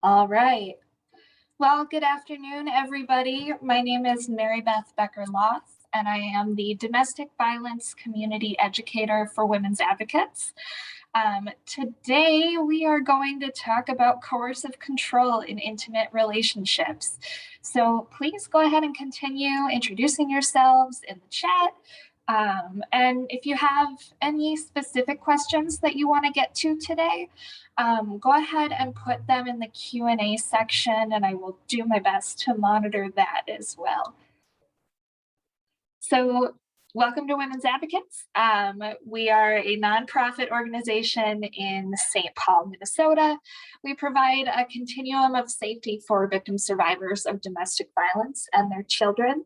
All right. Well, good afternoon, everybody. My name is Mary Beth Becker-Loth, and I am the Domestic Violence Community Educator for Women's Advocates. Today, we are going to talk about coercive control in intimate relationships. So please go ahead and continue introducing yourselves in the chat. And if you have any specific questions that you want to get to today, go ahead and put them in the Q&A section, and I will do my best to monitor that as well. So welcome to Women's Advocates. We are a nonprofit organization in St. Paul, Minnesota. We provide a continuum of safety for victim survivors of domestic violence and their children.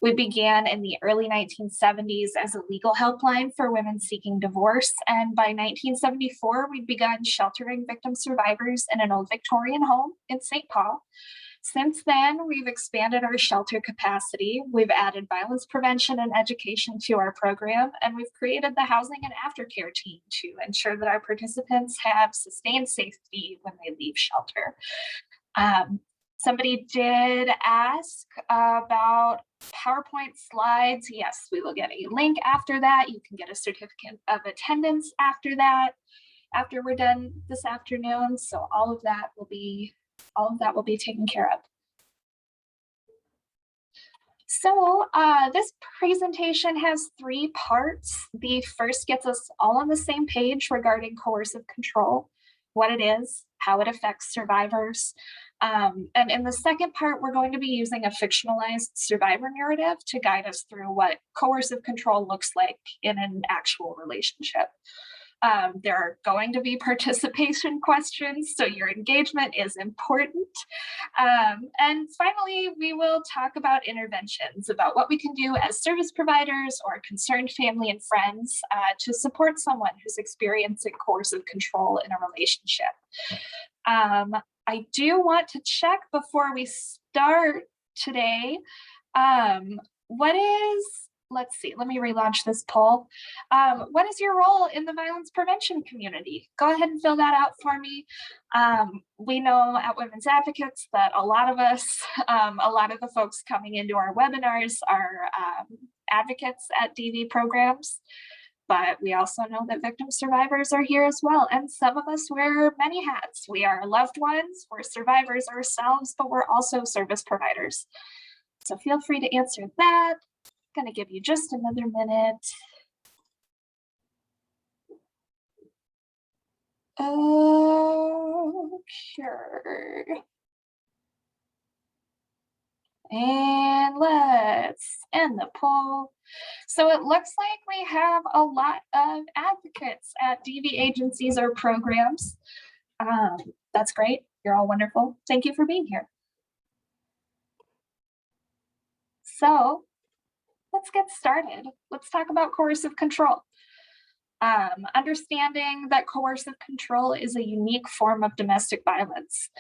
We began in the early 1970s as a legal helpline for women seeking divorce, and by 1974, we'd begun sheltering victim survivors in an old Victorian home in St. Paul. Since then, we've expanded our shelter capacity, we've added violence prevention and education to our program, and we've created the housing and aftercare team to ensure that our participants have sustained safety when they leave shelter. Somebody did ask about PowerPoint slides. Yes, we will get a link after that. You can get a certificate of attendance after that, after we're done this afternoon. So all of that will be taken care of. So this presentation has three parts. The first gets us all on the same page regarding coercive control, what it is, how it affects survivors. And in the second part, we're going to be using a fictionalized survivor narrative to guide us through what coercive control looks like in an actual relationship. There are going to be participation questions, so your engagement is important. And finally, we will talk about interventions, about what we can do as service providers or concerned family and friends to support someone who's experiencing coercive control in a relationship. I do want to check before we start today, let's see, let me relaunch this poll. What is your role in the violence prevention community? Go ahead and fill that out for me. We know at Women's Advocates that a lot of us, a lot of the folks coming into our webinars are advocates at DV programs, but we also know that victim survivors are here as well. And some of us wear many hats. We are loved ones, we're survivors ourselves, but we're also service providers. So feel free to answer that. Going to give you just another minute. Sure. And let's end the poll. So it looks like we have a lot of advocates at DV agencies or programs. That's great. You're all wonderful. Thank you for being here. So let's get started. Let's talk about coercive control. Understanding that coercive control is a unique form of domestic violence.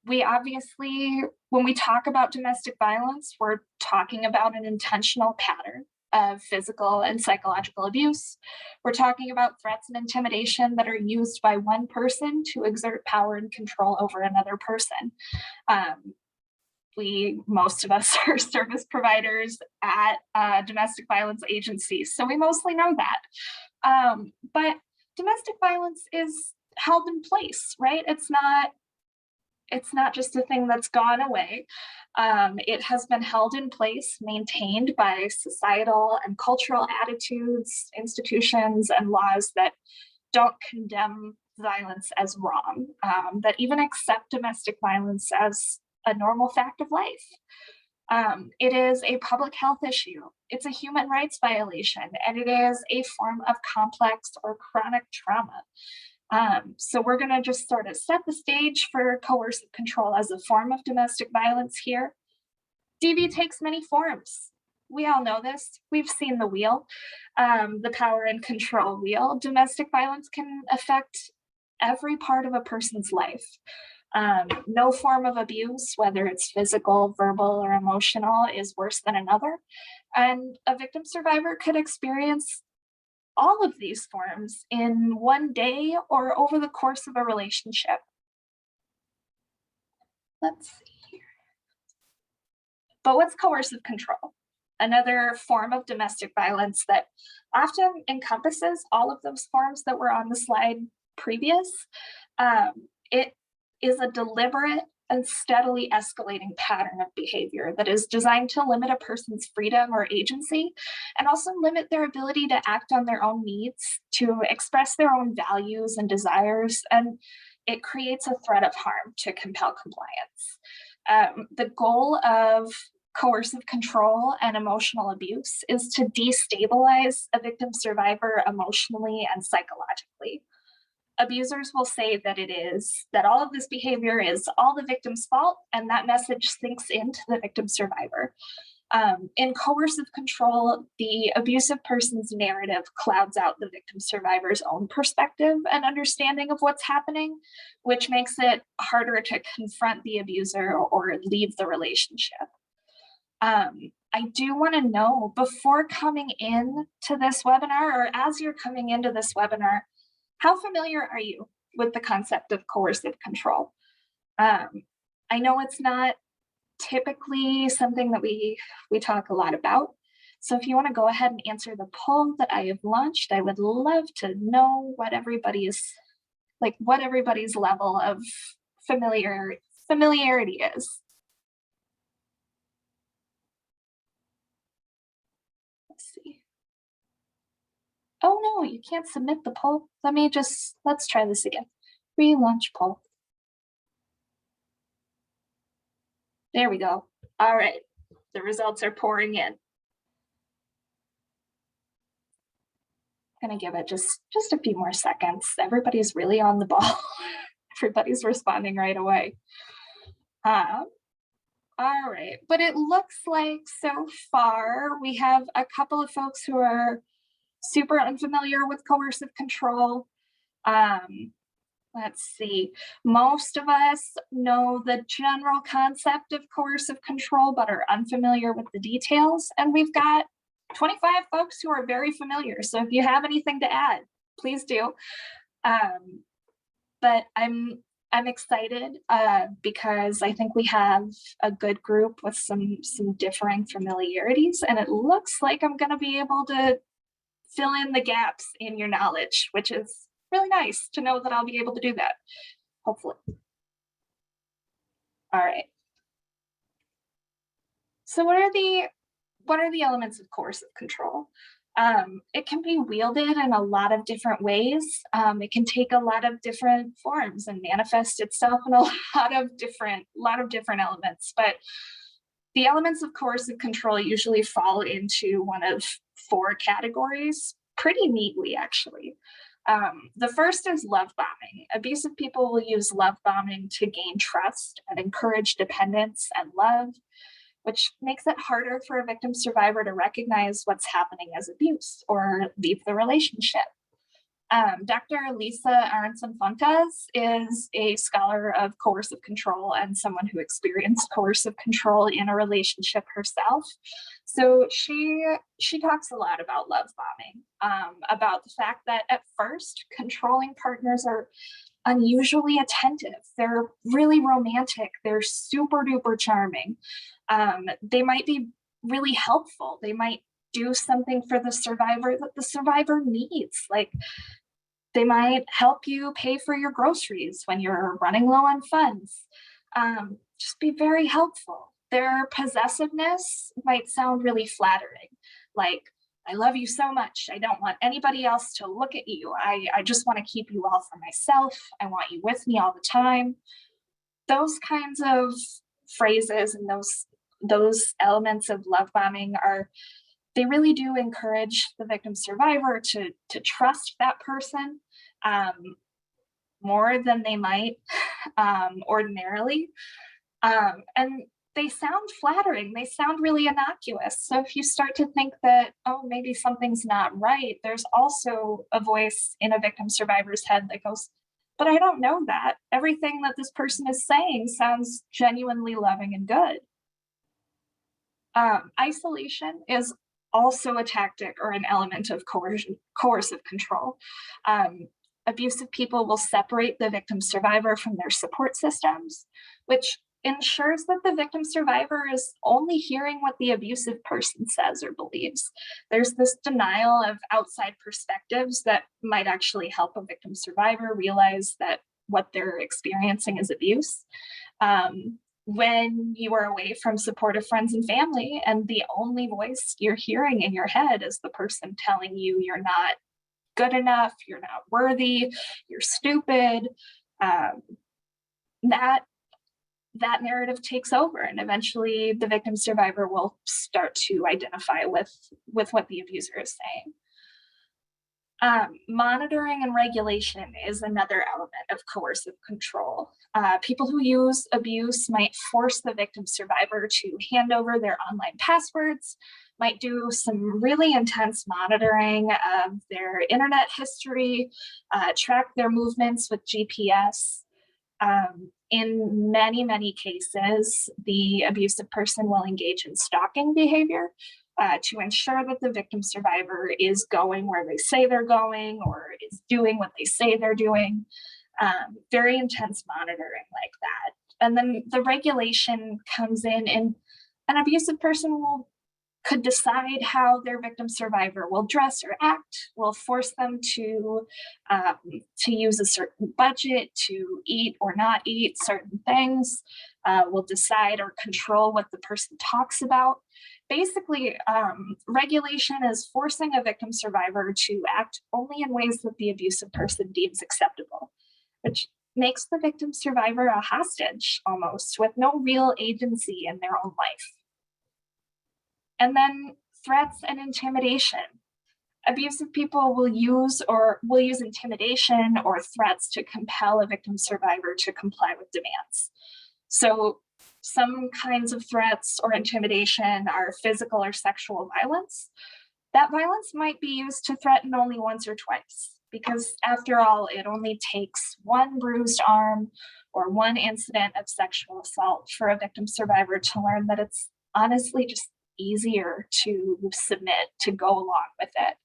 We obviously, when we talk about domestic violence, we're talking about an intentional pattern of physical and psychological abuse. We're talking about threats and intimidation that are used by one person to exert power and control over another person. Most of us are service providers at domestic violence agencies, so we mostly know that. But domestic violence is held in place, right? It's not just a thing that's gone away. It has been held in place, maintained by societal and cultural attitudes, institutions, and laws that don't condemn violence as wrong, that even accept domestic violence as a normal fact of life. It is a public health issue. It's a human rights violation, and it is a form of complex or chronic trauma. So we're going to just sort of set the stage for coercive control as a form of domestic violence here. DV takes many forms. We all know this. We've seen the wheel, the power and control wheel. Domestic violence can affect every part of a person's life. No form of abuse, whether it's physical, verbal, or emotional, is worse than another. And a victim survivor could experience all of these forms in one day or over the course of a relationship. Let's see here. But what's coercive control? Another form of domestic violence that often encompasses all of those forms that were on the slide previous. It is a deliberate and steadily escalating pattern of behavior that is designed to limit a person's freedom or agency and also limit their ability to act on their own needs, to express their own values and desires, and it creates a threat of harm to compel compliance. The goal of coercive control and emotional abuse is to destabilize a victim survivor emotionally and psychologically. Abusers will say that all of this behavior is all the victim's fault, and that message sinks into the victim survivor. In coercive control, the abusive person's narrative clouds out the victim survivor's own perspective and understanding of what's happening, which makes it harder to confront the abuser or leave the relationship. I do want to know, before coming in to this webinar, or as you're coming into this webinar, how familiar are you with the concept of coercive control? I know it's not typically something that we talk a lot about. So if you want to go ahead and answer the poll that I have launched, I would love to know what everybody's level of familiarity is. Let's see. Oh no, you can't submit the poll. Let's try this again. Relaunch poll. There we go. All right, the results are pouring in. I'm gonna give it just a few more seconds. Everybody's really on the ball. Everybody's responding right away. All right, but it looks like so far we have a couple of folks who are super unfamiliar with coercive control. Let's see. Most of us know the general concept of coercive control, but are unfamiliar with the details. And we've got 25 folks who are very familiar. So if you have anything to add, please do. But I'm excited because I think we have a good group with some differing familiarities, and it looks like I'm going to be able to fill in the gaps in your knowledge, which is really nice to know that I'll be able to do that, hopefully. All right. So what are the elements of coercive control? It can be wielded in a lot of different ways. It can take a lot of different forms and manifest itself in a lot of different elements. But the elements of coercive control usually fall into one of 4 categories pretty neatly, actually. The first is love bombing. Abusive people will use love bombing to gain trust and encourage dependence and love, which makes it harder for a victim survivor to recognize what's happening as abuse or leave the relationship. Dr. Lisa Aronson-Fontes is a scholar of coercive control and someone who experienced coercive control in a relationship herself. So she talks a lot about love bombing, about the fact that at first, controlling partners are unusually attentive. They're really romantic. They're super duper charming. They might be really helpful. They might do something for the survivor that the survivor needs. Like, they might help you pay for your groceries when you're running low on funds. Just be very helpful. Their possessiveness might sound really flattering. Like, I love you so much. I don't want anybody else to look at you. I just want to keep you all for myself. I want you with me all the time. Those kinds of phrases and those elements of love bombing they really do encourage the victim survivor to trust that person more than they might ordinarily. And they sound flattering. They sound really innocuous. So if you start to think that, oh, maybe something's not right, there's also a voice in a victim survivor's head that goes, but I don't know that. Everything that this person is saying sounds genuinely loving and good. Isolation is also a tactic or an element of coercive control. Abusive people will separate the victim survivor from their support systems, which ensures that the victim survivor is only hearing what the abusive person says or believes. There's this denial of outside perspectives that might actually help a victim survivor realize that what they're experiencing is abuse. When you are away from supportive friends and family, and the only voice you're hearing in your head is the person telling you you're not good enough, you're not worthy, you're stupid, that narrative takes over, and eventually the victim survivor will start to identify with what the abuser is saying. Monitoring and regulation is another element of coercive control. People who use abuse might force the victim survivor to hand over their online passwords, might do some really intense monitoring of their internet history, track their movements with GPS. In many, many cases, the abusive person will engage in stalking behavior to ensure that the victim survivor is going where they say they're going or is doing what they say they're doing. Very intense monitoring like that. And then the regulation comes in, and an abusive person could decide how their victim survivor will dress or act, will force them to use a certain budget, to eat or not eat certain things, will decide or control what the person talks about. Basically, regulation is forcing a victim survivor to act only in ways that the abusive person deems acceptable, which makes the victim survivor a hostage almost, with no real agency in their own life. And then threats and intimidation. Abusive people will use intimidation or threats to compel a victim survivor to comply with demands. So some kinds of threats or intimidation are physical or sexual violence. That violence might be used to threaten only once or twice, because after all, it only takes one bruised arm or one incident of sexual assault for a victim survivor to learn that it's honestly just easier to submit, to go along with it.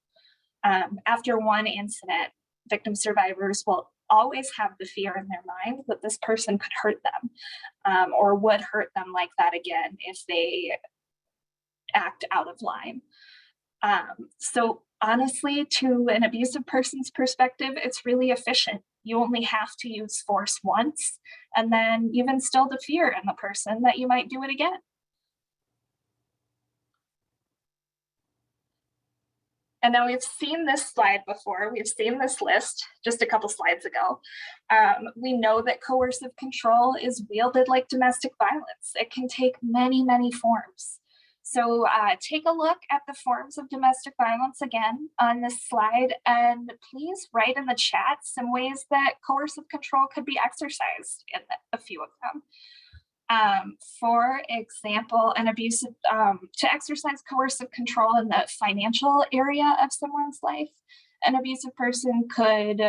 After one incident, victim survivors will always have the fear in their mind that this person could hurt them, or would hurt them like that again if they act out of line. So honestly, to an abusive person's perspective, it's really efficient. You only have to use force once, and then you've instilled a fear in the person that you might do it again. And now we've seen this slide before. We've seen this list just a couple slides ago. We know that coercive control is wielded like domestic violence. It can take many, many forms. So take a look at the forms of domestic violence again on this slide, and please write in the chat some ways that coercive control could be exercised in a few of them. For example, to exercise coercive control in the financial area of someone's life, an abusive person could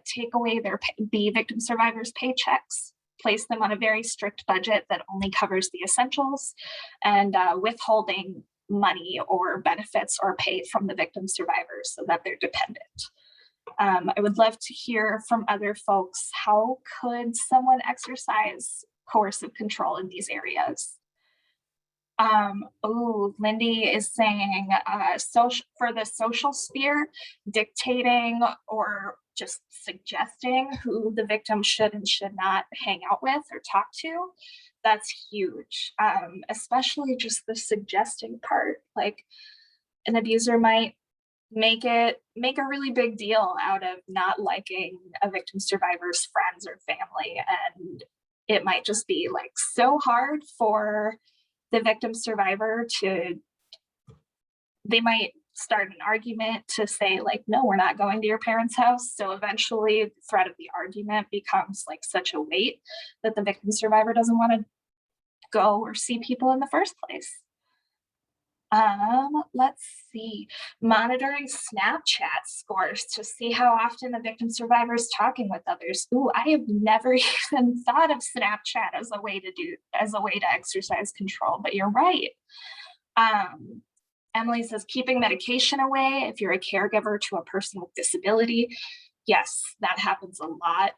take away the victim survivor's paychecks, place them on a very strict budget that only covers the essentials, and withholding money or benefits or pay from the victim survivors so that they're dependent. I would love to hear from other folks, how could someone exercise coercive control in these areas? Lindy is saying for the social sphere, dictating or just suggesting who the victim should and should not hang out with or talk to. That's huge, especially just the suggesting part. Like, an abuser might make a really big deal out of not liking a victim survivor's friends or family, and it might just be like so hard for the victim survivor they might start an argument to say like, no, we're not going to your parents' house. So eventually the threat of the argument becomes like such a weight that the victim survivor doesn't want to go or see people in the first place. Let's see, monitoring Snapchat scores to see how often the victim survivor is talking with others. Ooh, I have never even thought of Snapchat as a way to exercise control, but you're right. Emily says keeping medication away if you're a caregiver to a person with disability. Yes, that happens a lot.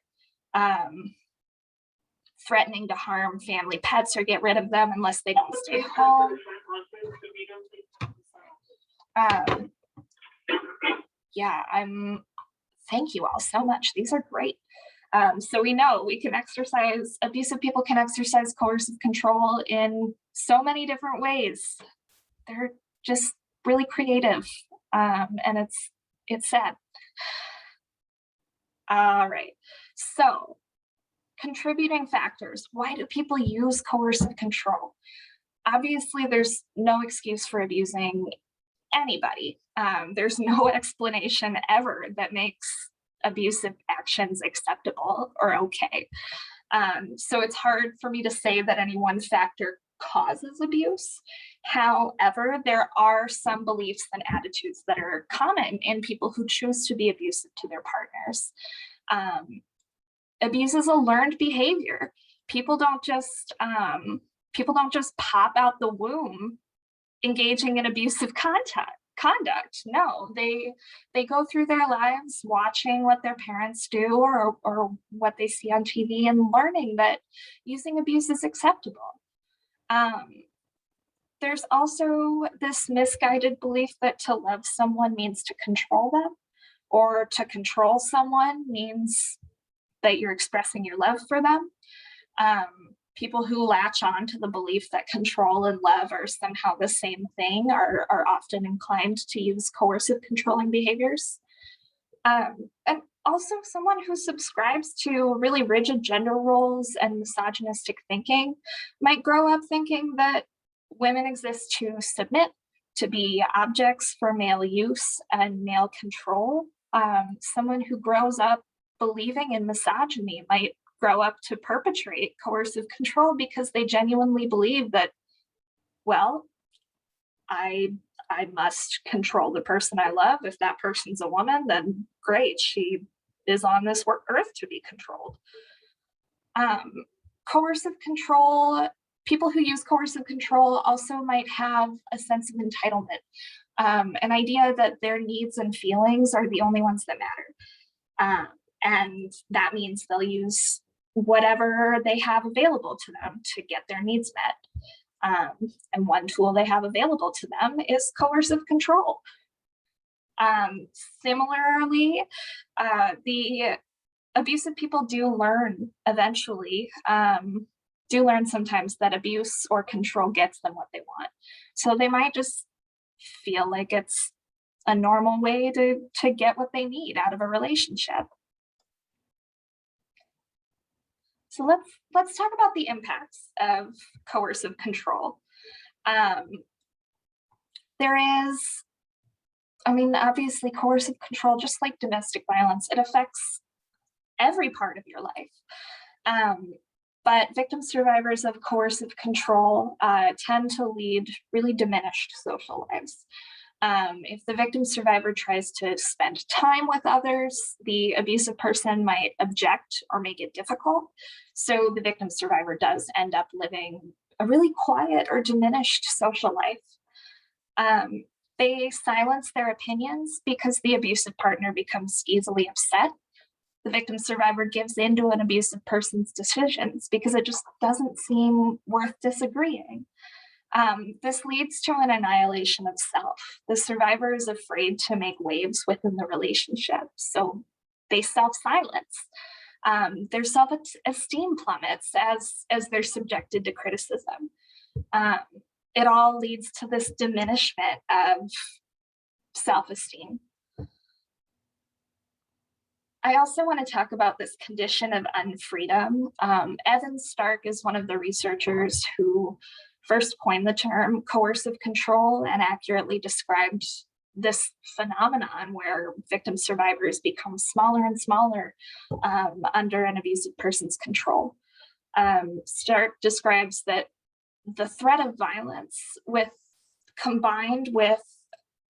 Threatening to harm family pets or get rid of them unless they don't stay home. Yeah, thank you all so much. These are great. So we know we can exercise, abusive people can exercise coercive control in so many different ways. They're just really creative, and it's sad. All right, so contributing factors. Why do people use coercive control? Obviously, there's no excuse for abusing anybody. There's no explanation ever that makes abusive actions acceptable or okay. So it's hard for me to say that any one factor causes abuse. However, there are some beliefs and attitudes that are common in people who choose to be abusive to their partners. Abuse is a learned behavior. People don't just pop out the womb engaging in abusive conduct. No, they go through their lives watching what their parents do or what they see on TV and learning that using abuse is acceptable. There's also this misguided belief that to love someone means to control them, or to control someone means that you're expressing your love for them. People who latch on to the belief that control and love are somehow the same thing are often inclined to use coercive controlling behaviors. And also someone who subscribes to really rigid gender roles and misogynistic thinking might grow up thinking that women exist to submit, to be objects for male use and male control. Someone who grows up believing in misogyny might grow up to perpetrate coercive control because they genuinely believe that, well, I must control the person I love. If that person's a woman, then great, she is on this earth to be controlled. Coercive control, people who use coercive control also might have a sense of entitlement, an idea that their needs and feelings are the only ones that matter. And that means they'll use whatever they have available to them to get their needs met. And one tool they have available to them is coercive control. Similarly, the abusive people do learn eventually, do learn sometimes that abuse or control gets them what they want. So they might just feel like it's a normal way to get what they need out of a relationship. So let's talk about the impacts of coercive control. Obviously coercive control, just like domestic violence, it affects every part of your life. But victim survivors of coercive control tend to lead really diminished social lives. If the victim survivor tries to spend time with others, the abusive person might object or make it difficult. So the victim survivor does end up living a really quiet or diminished social life. They silence their opinions because the abusive partner becomes easily upset. The victim survivor gives in to an abusive person's decisions because it just doesn't seem worth disagreeing. This leads to an annihilation of self. The survivor is afraid to make waves within the relationship, so they self-silence. Their self-esteem plummets as they're subjected to criticism. It all leads to this diminishment of self-esteem. I also want to talk about this condition of unfreedom. Evan Stark is one of the researchers who first coined the term coercive control and accurately described this phenomenon where victim survivors become smaller and smaller under an abusive person's control. Stark describes that the threat of violence combined with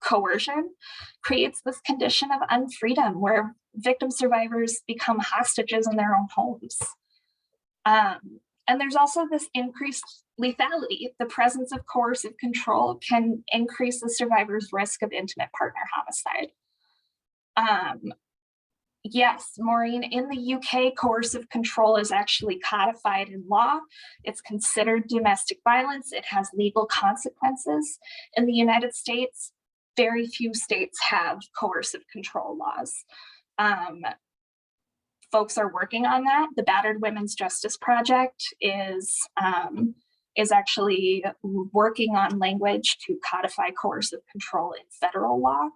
coercion creates this condition of unfreedom where victim survivors become hostages in their own homes. And there's also this increased lethality. The presence of coercive control can increase the survivor's risk of intimate partner homicide. Yes, Maureen, in the UK, coercive control is actually codified in law. It's considered domestic violence. It has legal consequences. In the United States, very few states have coercive control laws. Folks are working on that. The Battered Women's Justice Project is actually working on language to codify coercive control in federal law.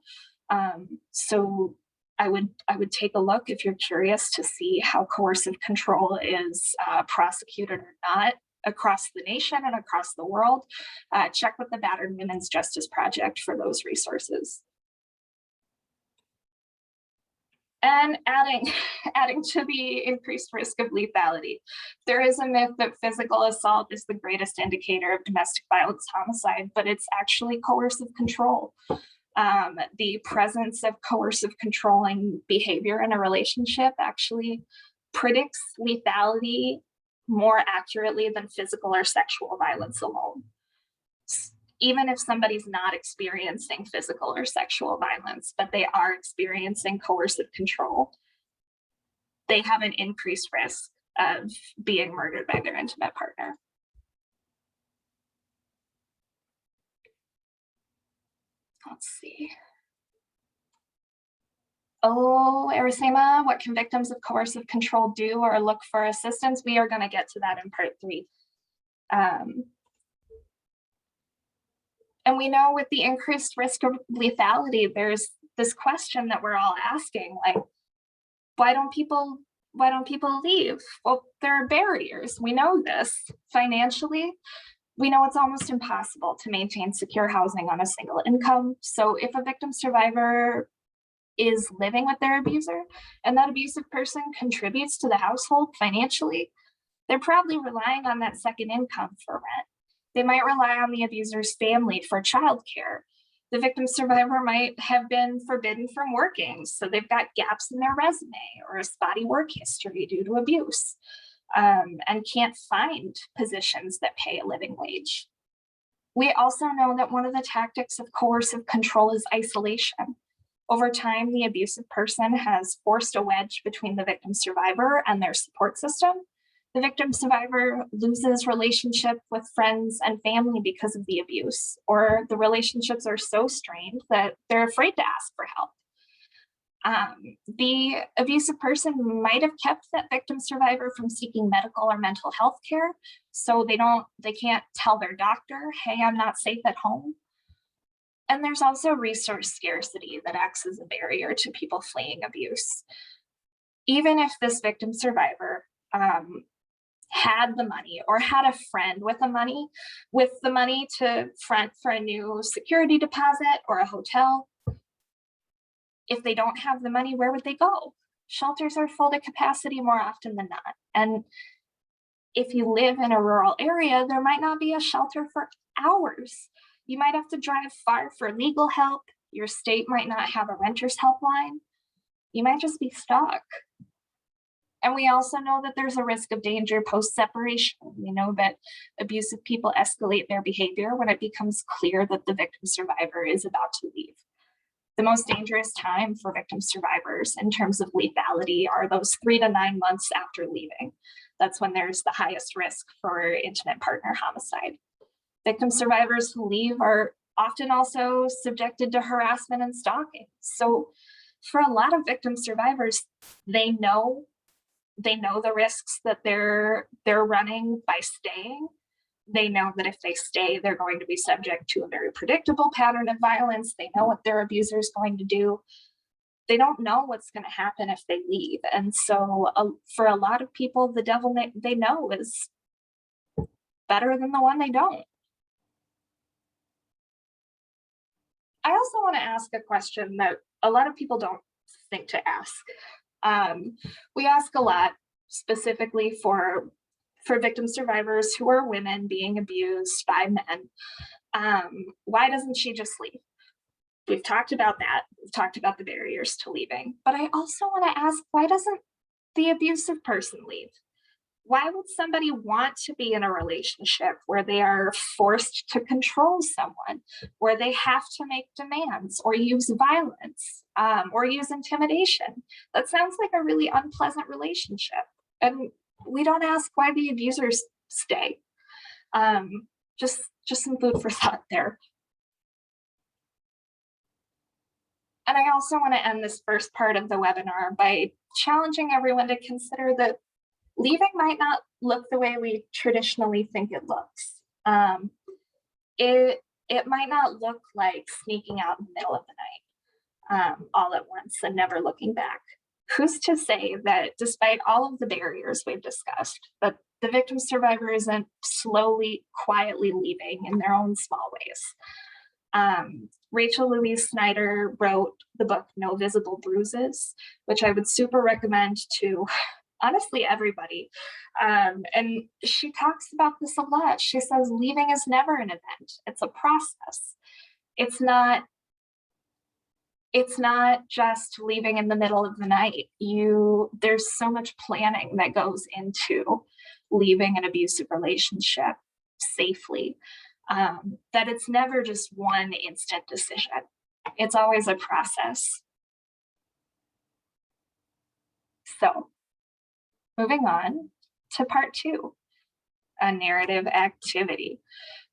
So I would take a look if you're curious to see how coercive control is prosecuted or not across the nation and across the world. Check with the Battered Women's Justice Project for those resources. And adding to the increased risk of lethality, there is a myth that physical assault is the greatest indicator of domestic violence homicide, but it's actually coercive control. The presence of coercive controlling behavior in a relationship actually predicts lethality more accurately than physical or sexual violence alone. Even if somebody's not experiencing physical or sexual violence, but they are experiencing coercive control, they have an increased risk of being murdered by their intimate partner. Let's see. Oh, Arisema, what can victims of coercive control do or look for assistance? We are going to get to that in part 3. And we know with the increased risk of lethality, there's this question that we're all asking, like, why don't people leave? Well, there are barriers. We know this. Financially, we know it's almost impossible to maintain secure housing on a single income. So if a victim survivor is living with their abuser and that abusive person contributes to the household financially, they're probably relying on that second income for rent. They might rely on the abuser's family for childcare. The victim survivor might have been forbidden from working, so they've got gaps in their resume or a spotty work history due to abuse, and can't find positions that pay a living wage. We also know that one of the tactics of coercive control is isolation. Over time, the abusive person has forced a wedge between the victim survivor and their support system. The victim survivor loses relationship with friends and family because of the abuse, or the relationships are so strained that they're afraid to ask for help. The abusive person might have kept that victim survivor from seeking medical or mental health care, so they can't tell their doctor, hey, I'm not safe at home. And there's also resource scarcity that acts as a barrier to people fleeing abuse. Even if this victim survivor had the money or had a friend with the money to front for a new security deposit or a hotel, if they don't have the money, where would they go? Shelters are full to capacity more often than not. And if you live in a rural area, there might not be a shelter for hours. You might have to drive far for legal help. Your state might not have a renter's helpline. You might just be stuck. And we also know that there's a risk of danger post-separation. We know that abusive people escalate their behavior when it becomes clear that the victim survivor is about to leave. The most dangerous time for victim survivors in terms of lethality are those 3 to 9 months after leaving. That's when there's the highest risk for intimate partner homicide. Victim survivors who leave are often also subjected to harassment and stalking. So for a lot of victim survivors, they know the risks that they're running by staying. They know that if they stay, they're going to be subject to a very predictable pattern of violence. They know what their abuser is going to do. They don't know what's going to happen if they leave. And so for a lot of people, the devil they know is better than the one they don't. I also want to ask a question that a lot of people don't think to ask. We ask a lot, specifically for victim survivors who are women being abused by men. Why doesn't she just leave? We've talked about that. We've talked about the barriers to leaving. But I also want to ask, why doesn't the abusive person leave? Why would somebody want to be in a relationship where they are forced to control someone, where they have to make demands or use violence or use intimidation? That sounds like a really unpleasant relationship. And we don't ask why the abusers stay. Just some food for thought there. And I also want to end this first part of the webinar by challenging everyone to consider that leaving might not look the way we traditionally think it looks. It might not look like sneaking out in the middle of the night all at once and never looking back. Who's to say that despite all of the barriers we've discussed, that the victim survivor isn't slowly, quietly leaving in their own small ways? Rachel Louise Snyder wrote the book No Visible Bruises, which I would super recommend to honestly everybody. And she talks about this a lot. She says leaving is never an event, it's a process. It's not just leaving in the middle of the night. There's so much planning that goes into leaving an abusive relationship safely, that it's never just one instant decision. It's always a process. So moving on to part 2, a narrative activity.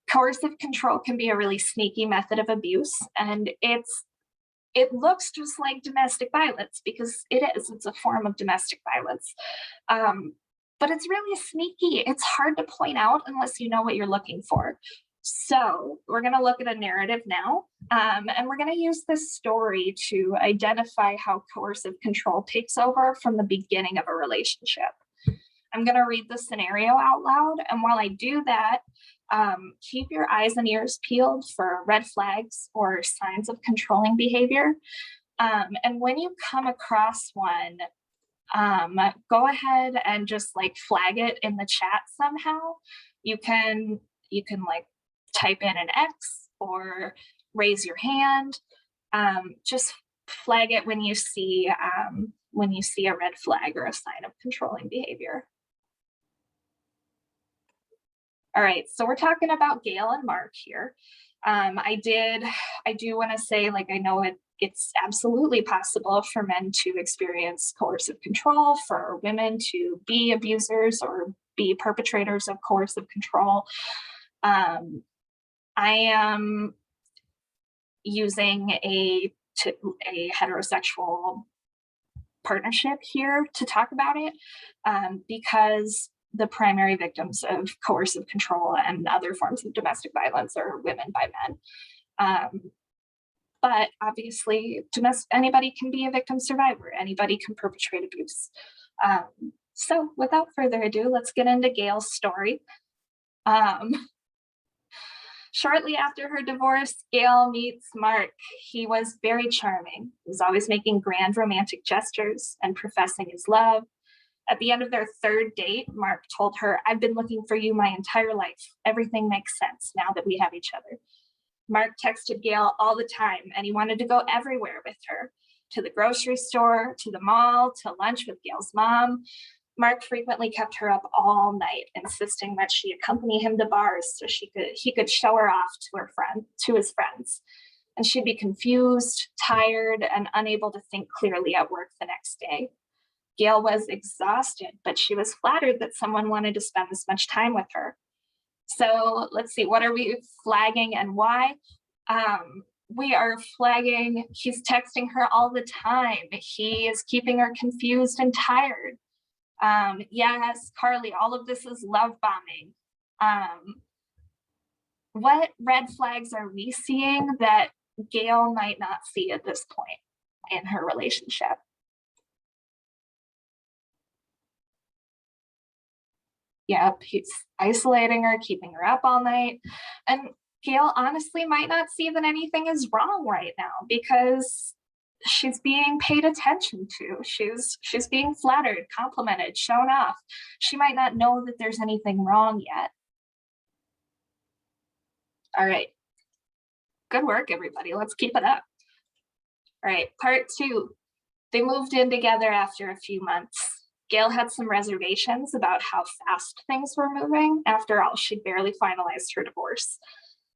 Coercive control can be a really sneaky method of abuse, and it looks just like domestic violence because it's a form of domestic violence. But it's really sneaky. It's hard to point out unless you know what you're looking for. So we're going to look at a narrative now, and we're going to use this story to identify how coercive control takes over from the beginning of a relationship. I'm going to read the scenario out loud, and while I do that, keep your eyes and ears peeled for red flags or signs of controlling behavior. And when you come across one, go ahead and just like flag it in the chat somehow. You can like type in an X or raise your hand. Just flag it when you see a red flag or a sign of controlling behavior. All right, so we're talking about Gail and Mark here. I do want to say, like, I know it's absolutely possible for men to experience coercive control, for women to be abusers or be perpetrators of coercive control. I am using a heterosexual partnership here to talk about it because the primary victims of coercive control and other forms of domestic violence are women by men. But obviously, anybody can be a victim survivor. Anybody can perpetrate abuse. So without further ado, let's get into Gail's story. Shortly after her divorce, Gail meets Mark. He was very charming. He was always making grand romantic gestures and professing his love. At the end of their third date, Mark told her, "I've been looking for you my entire life. Everything makes sense now that we have each other." Mark texted Gail all the time, and he wanted to go everywhere with her, to the grocery store, to the mall, to lunch with Gail's mom. Mark frequently kept her up all night, insisting that she accompany him to bars so he could show her off to his friends. And she'd be confused, tired, and unable to think clearly at work the next day. Gail was exhausted, but she was flattered that someone wanted to spend this much time with her. So let's see, what are we flagging and why? We are flagging, he's texting her all the time. He is keeping her confused and tired. Yes, Carly, all of this is love bombing. What red flags are we seeing that Gail might not see at this point in her relationship? Yep, he's isolating her, keeping her up all night. And Gail honestly might not see that anything is wrong right now because she's being paid attention to. She's being flattered, complimented, shown off. She might not know that there's anything wrong yet. All right. Good work, everybody. Let's keep it up. All right, part 2. They moved in together after a few months. Gail had some reservations about how fast things were moving. After all, she'd barely finalized her divorce.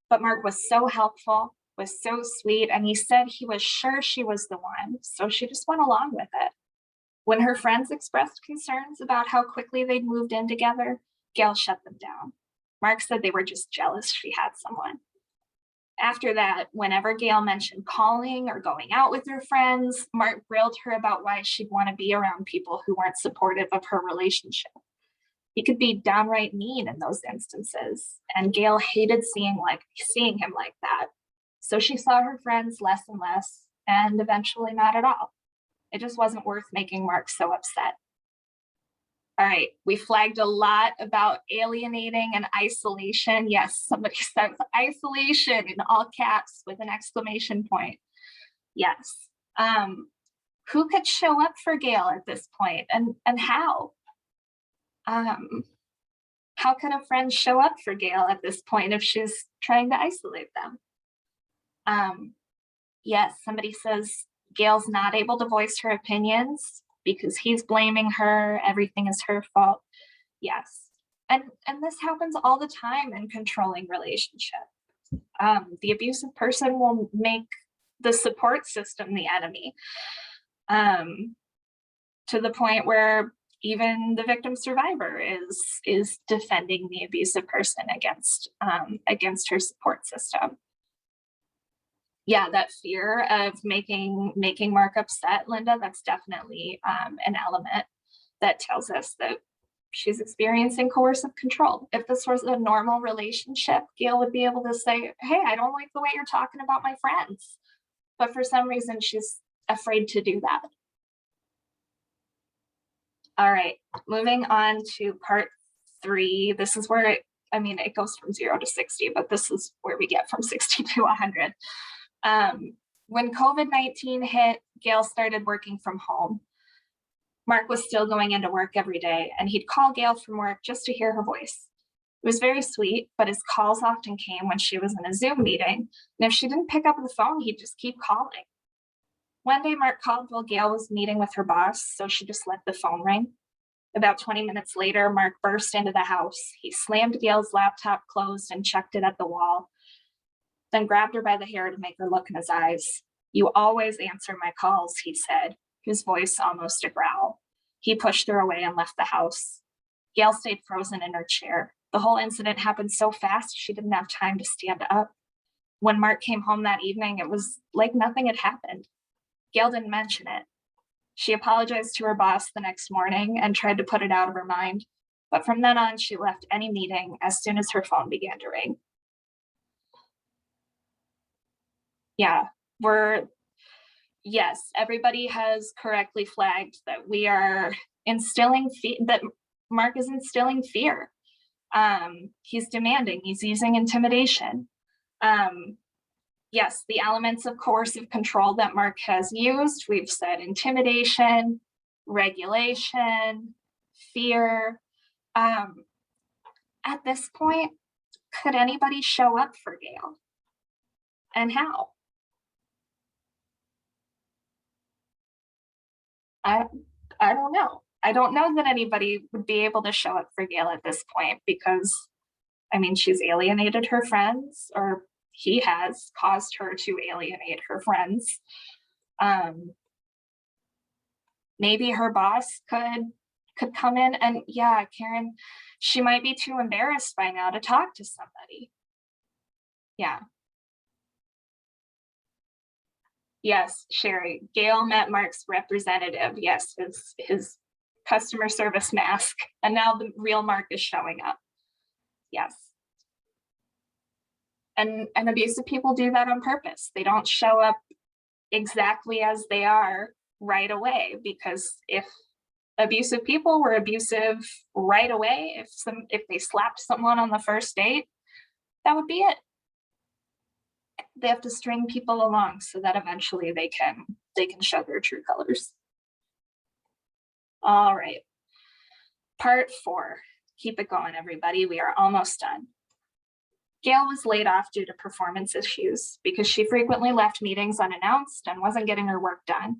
But Mark was so helpful, was so sweet, and he said he was sure she was the one, so she just went along with it. When her friends expressed concerns about how quickly they'd moved in together, Gail shut them down. Mark said they were just jealous she had someone. After that, whenever Gail mentioned calling or going out with her friends, Mark grilled her about why she'd want to be around people who weren't supportive of her relationship. He could be downright mean in those instances, and Gail hated seeing him like that. So she saw her friends less and less, and eventually not at all. It just wasn't worth making Mark so upset. All right, we flagged a lot about alienating and isolation. Yes, somebody says isolation in all caps with an exclamation point. Yes. Who could show up for Gail at this point, and how? How can a friend show up for Gail at this point if she's trying to isolate them? Yes, somebody says Gail's not able to voice her opinions because he's blaming her, everything is her fault. Yes. And this happens all the time in controlling relationships. The abusive person will make the support system the enemy, to the point where even the victim survivor is defending the abusive person against her support system. Yeah, that fear of making Mark upset, Linda, that's definitely an element that tells us that she's experiencing coercive control. If this was a normal relationship, Gail would be able to say, hey, I don't like the way you're talking about my friends. But for some reason, she's afraid to do that. All right, moving on to part 3. This is where it goes from 0 to 60, but this is where we get from 60 to 100. When COVID-19 hit, Gail started working from home. Mark was still going into work every day, and he'd call Gail from work just to hear her voice. It was very sweet, but his calls often came when she was in a Zoom meeting, and if she didn't pick up the phone, he'd just keep calling. One day, Mark called while Gail was meeting with her boss, so she just let the phone ring. About 20 minutes later, Mark burst into the house. He slammed Gail's laptop closed and chucked it at the wall, then grabbed her by the hair to make her look in his eyes. You always answer my calls, he said, his voice almost a growl. He pushed her away and left the house. Gail stayed frozen in her chair. The whole incident happened so fast, she didn't have time to stand up. When Mark came home that evening, it was like nothing had happened. Gail didn't mention it. She apologized to her boss the next morning and tried to put it out of her mind. But from then on, she left any meeting as soon as her phone began to ring. Yeah, yes, everybody has correctly flagged that we are instilling that Mark is instilling fear. He's demanding, he's using intimidation. Yes, the elements of coercive control that Mark has used, we've said intimidation, regulation, fear. At this point, could anybody show up for Gail? And how? I don't know. I don't know that anybody would be able to show up for Gail at this point because, she's alienated her friends, or he has caused her to alienate her friends. Maybe her boss could come in and, yeah, Karen, she might be too embarrassed by now to talk to somebody. Yeah. Yes, Sherry, Gail met Mark's representative. Yes, his customer service mask. And now the real Mark is showing up. Yes. And abusive people do that on purpose. They don't show up exactly as they are right away, because if abusive people were abusive right away, if they slapped someone on the first date, that would be it. They have to string people along so that eventually they can show their true colors. All right. Part 4. Keep it going, everybody. We are almost done. Gail was laid off due to performance issues because she frequently left meetings unannounced and wasn't getting her work done.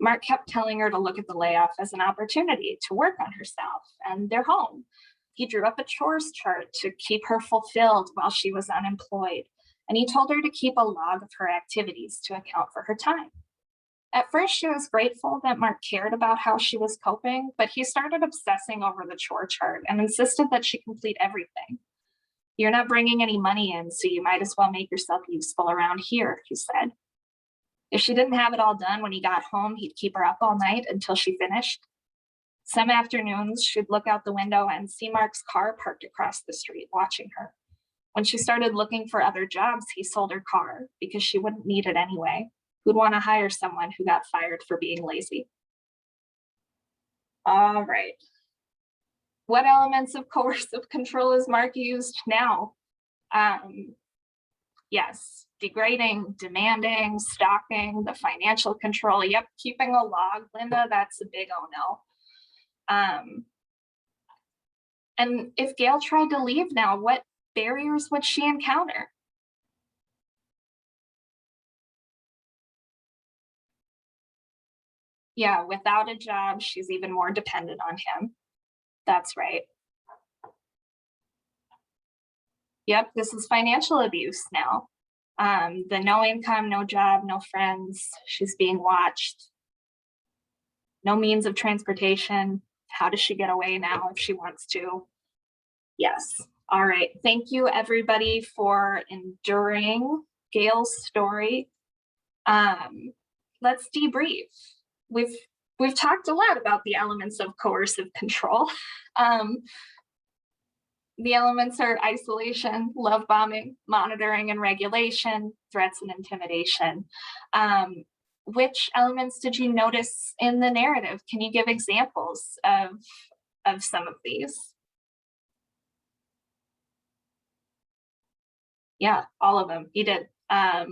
Mark kept telling her to look at the layoff as an opportunity to work on herself and their home. He drew up a chores chart to keep her fulfilled while she was unemployed, and he told her to keep a log of her activities to account for her time. At first, she was grateful that Mark cared about how she was coping, but he started obsessing over the chore chart and insisted that she complete everything. "You're not bringing any money in, so you might as well make yourself useful around here," he said. If she didn't have it all done when he got home, he'd keep her up all night until she finished. Some afternoons, she'd look out the window and see Mark's car parked across the street, watching her. When she started looking for other jobs, he sold her car because she wouldn't need it anyway. Who'd want to hire someone who got fired for being lazy? All right. What elements of coercive control is Mark used now? Yes, degrading, demanding, stalking, the financial control. Yep, keeping a log, Linda, that's a big oh no. And if Gail tried to leave now, what barriers would she encounter? Yeah, without a job, she's even more dependent on him. That's right. Yep, this is financial abuse now. The no income, no job, no friends, she's being watched. No means of transportation. How does she get away now if she wants to? Yes. All right. Thank you, everybody, for enduring Gail's story. Let's debrief. We've talked a lot about the elements of coercive control. The elements are isolation, love bombing, monitoring and regulation, threats and intimidation. Which elements did you notice in the narrative? Can you give examples of some of these? Yeah, all of them. You did. I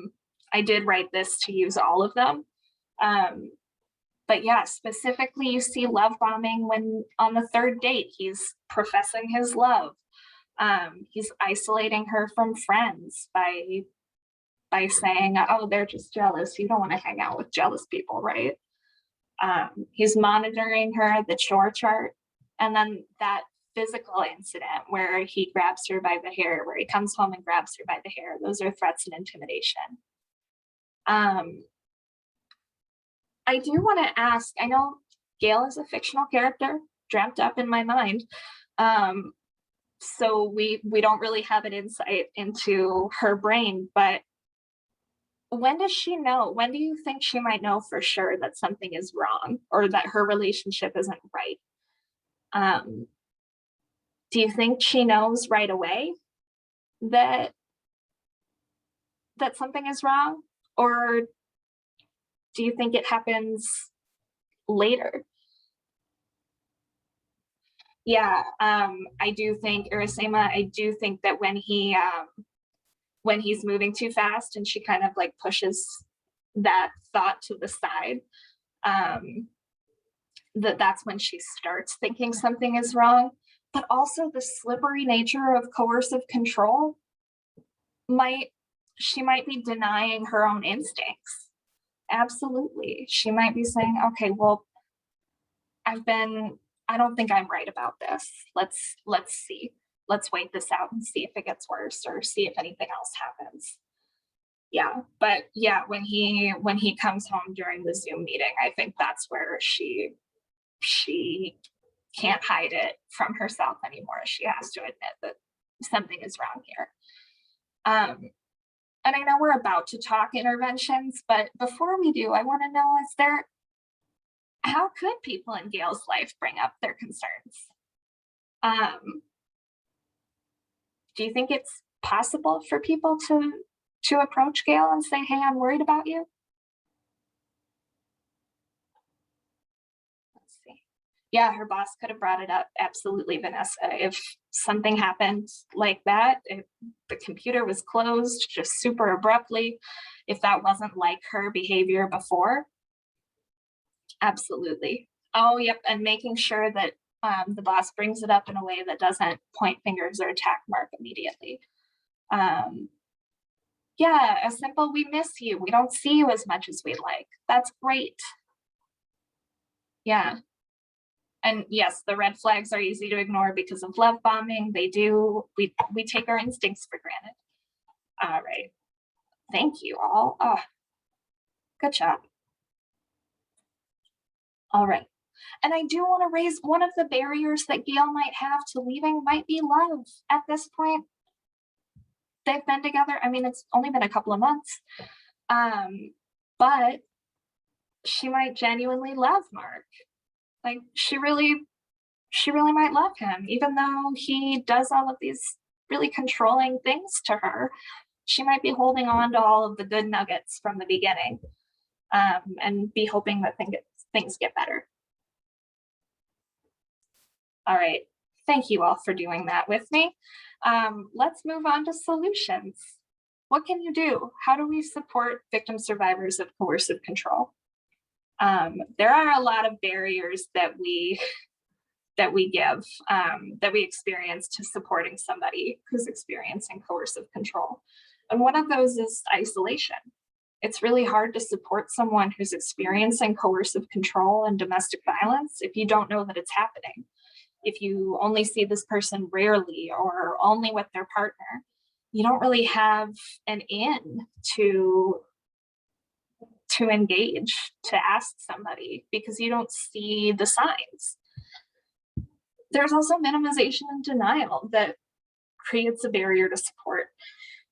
did write this to use all of them. But yeah, specifically, you see love bombing when on the third date, he's professing his love. He's isolating her from friends by saying, "Oh, they're just jealous. You don't want to hang out with jealous people, right?" He's monitoring her, the chore chart, and then that physical incident where he grabs her by the hair, where he comes home and grabs her by the hair. Those are threats and intimidation. I do want to ask, I know Gail is a fictional character dreamt up in my mind. So we don't really have an insight into her brain, but when does she know? When do you think she might know for sure that something is wrong or that her relationship isn't right? Do you think she knows right away that something is wrong, or do you think it happens later? Yeah, I do think Urasema, I do think that when he's moving too fast and she kind of like pushes that thought to the side, that's when she starts thinking something is wrong. But also the slippery nature of coercive control she might be denying her own instincts. Absolutely. She might be saying, okay, well, I don't think I'm right about this. Let's see. Let's wait this out and see if it gets worse or see if anything else happens. Yeah, but yeah, when he comes home during the Zoom meeting, I think that's where she can't hide it from herself anymore. She has to admit that something is wrong here. And I know we're about to talk interventions, but before we do, I want to know, how could people in Gail's life bring up their concerns? Do you think it's possible for people to approach Gail and say, "Hey, I'm worried about you"? Let's see. Yeah, her boss could have brought it up. Absolutely, Vanessa. If something happened like that, if the computer was closed just super abruptly, if that wasn't like her behavior before, absolutely. Oh, yep, and making sure that the boss brings it up in a way that doesn't point fingers or attack Mark immediately. Yeah, a simple "we miss you, we don't see you as much as we'd like." That's great. Yeah. And yes, the red flags are easy to ignore because of love bombing. They do. We take our instincts for granted. All right. Thank you all. Oh, good job. All right. And I do want to raise one of the barriers that Gail might have to leaving might be love. At this point, they've been together. I mean, it's only been a couple of months. But she might genuinely love Mark. Like she really might love him, even though he does all of these really controlling things to her. She might be holding on to all of the good nuggets from the beginning, and be hoping that things get better. All right, thank you all for doing that with me. Let's move on to solutions. What can you do? How do we support victim survivors of coercive control? There are a lot of barriers that we experience to supporting somebody who's experiencing coercive control. And one of those is isolation. It's really hard to support someone who's experiencing coercive control and domestic violence if you don't know that it's happening. If you only see this person rarely or only with their partner, you don't really have an in to engage, to ask somebody, because you don't see the signs. There's also minimization and denial that creates a barrier to support.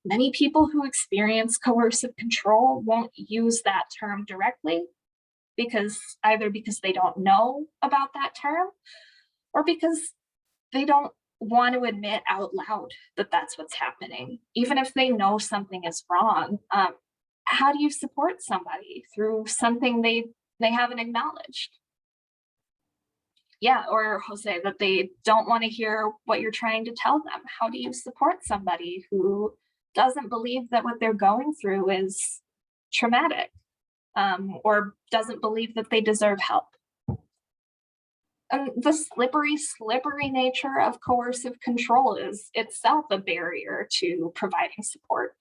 Many people who experience coercive control won't use that term directly either because they don't know about that term or because they don't want to admit out loud that that's what's happening. Even if they know something is wrong, how do you support somebody through something they haven't acknowledged? Yeah, or Jose, that they don't want to hear what you're trying to tell them. How do you support somebody who doesn't believe that what they're going through is traumatic, or doesn't believe that they deserve help? And the slippery nature of coercive control is itself a barrier to providing support.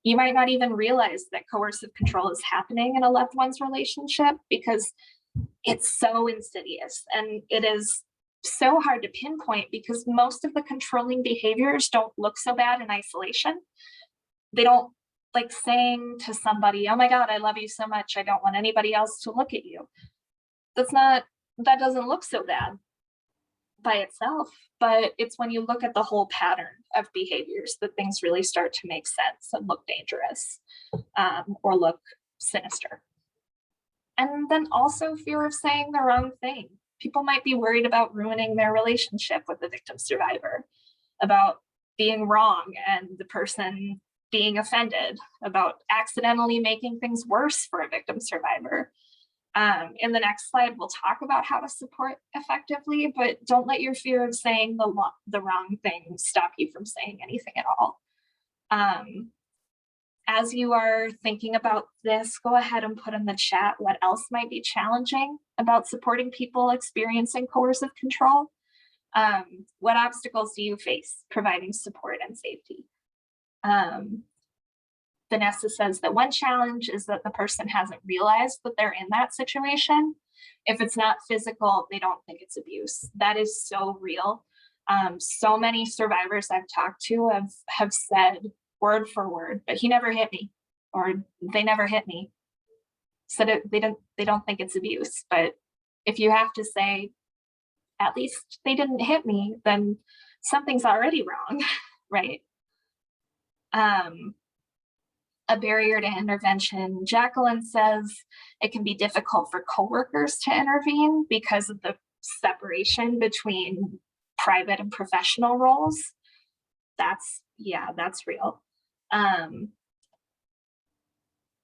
You might not even realize that coercive control is happening in a loved one's relationship because it's so insidious and it is so hard to pinpoint because most of the controlling behaviors don't look so bad in isolation. They don't, like saying to somebody, oh my God, I love you so much, I don't want anybody else to look at you. That doesn't look so bad by itself, but it's when you look at the whole pattern of behaviors that things really start to make sense and look dangerous, or look sinister. And then also fear of saying the wrong thing. People might be worried about ruining their relationship with the victim survivor, about being wrong and the person being offended, about accidentally making things worse for a victim survivor. In the next slide, we'll talk about how to support effectively, but don't let your fear of saying the wrong thing stop you from saying anything at all. As you are thinking about this, go ahead and put in the chat what else might be challenging about supporting people experiencing coercive control. What obstacles do you face providing support and safety? Vanessa says that one challenge is that the person hasn't realized that they're in that situation. If it's not physical, they don't think it's abuse. That is so real. So many survivors I've talked to have said word for word, but he never hit me, or they never hit me. So they don't think it's abuse. But if you have to say, at least they didn't hit me, then something's already wrong, right? A barrier to intervention. Jacqueline says it can be difficult for coworkers to intervene because of the separation between private and professional roles. That's real.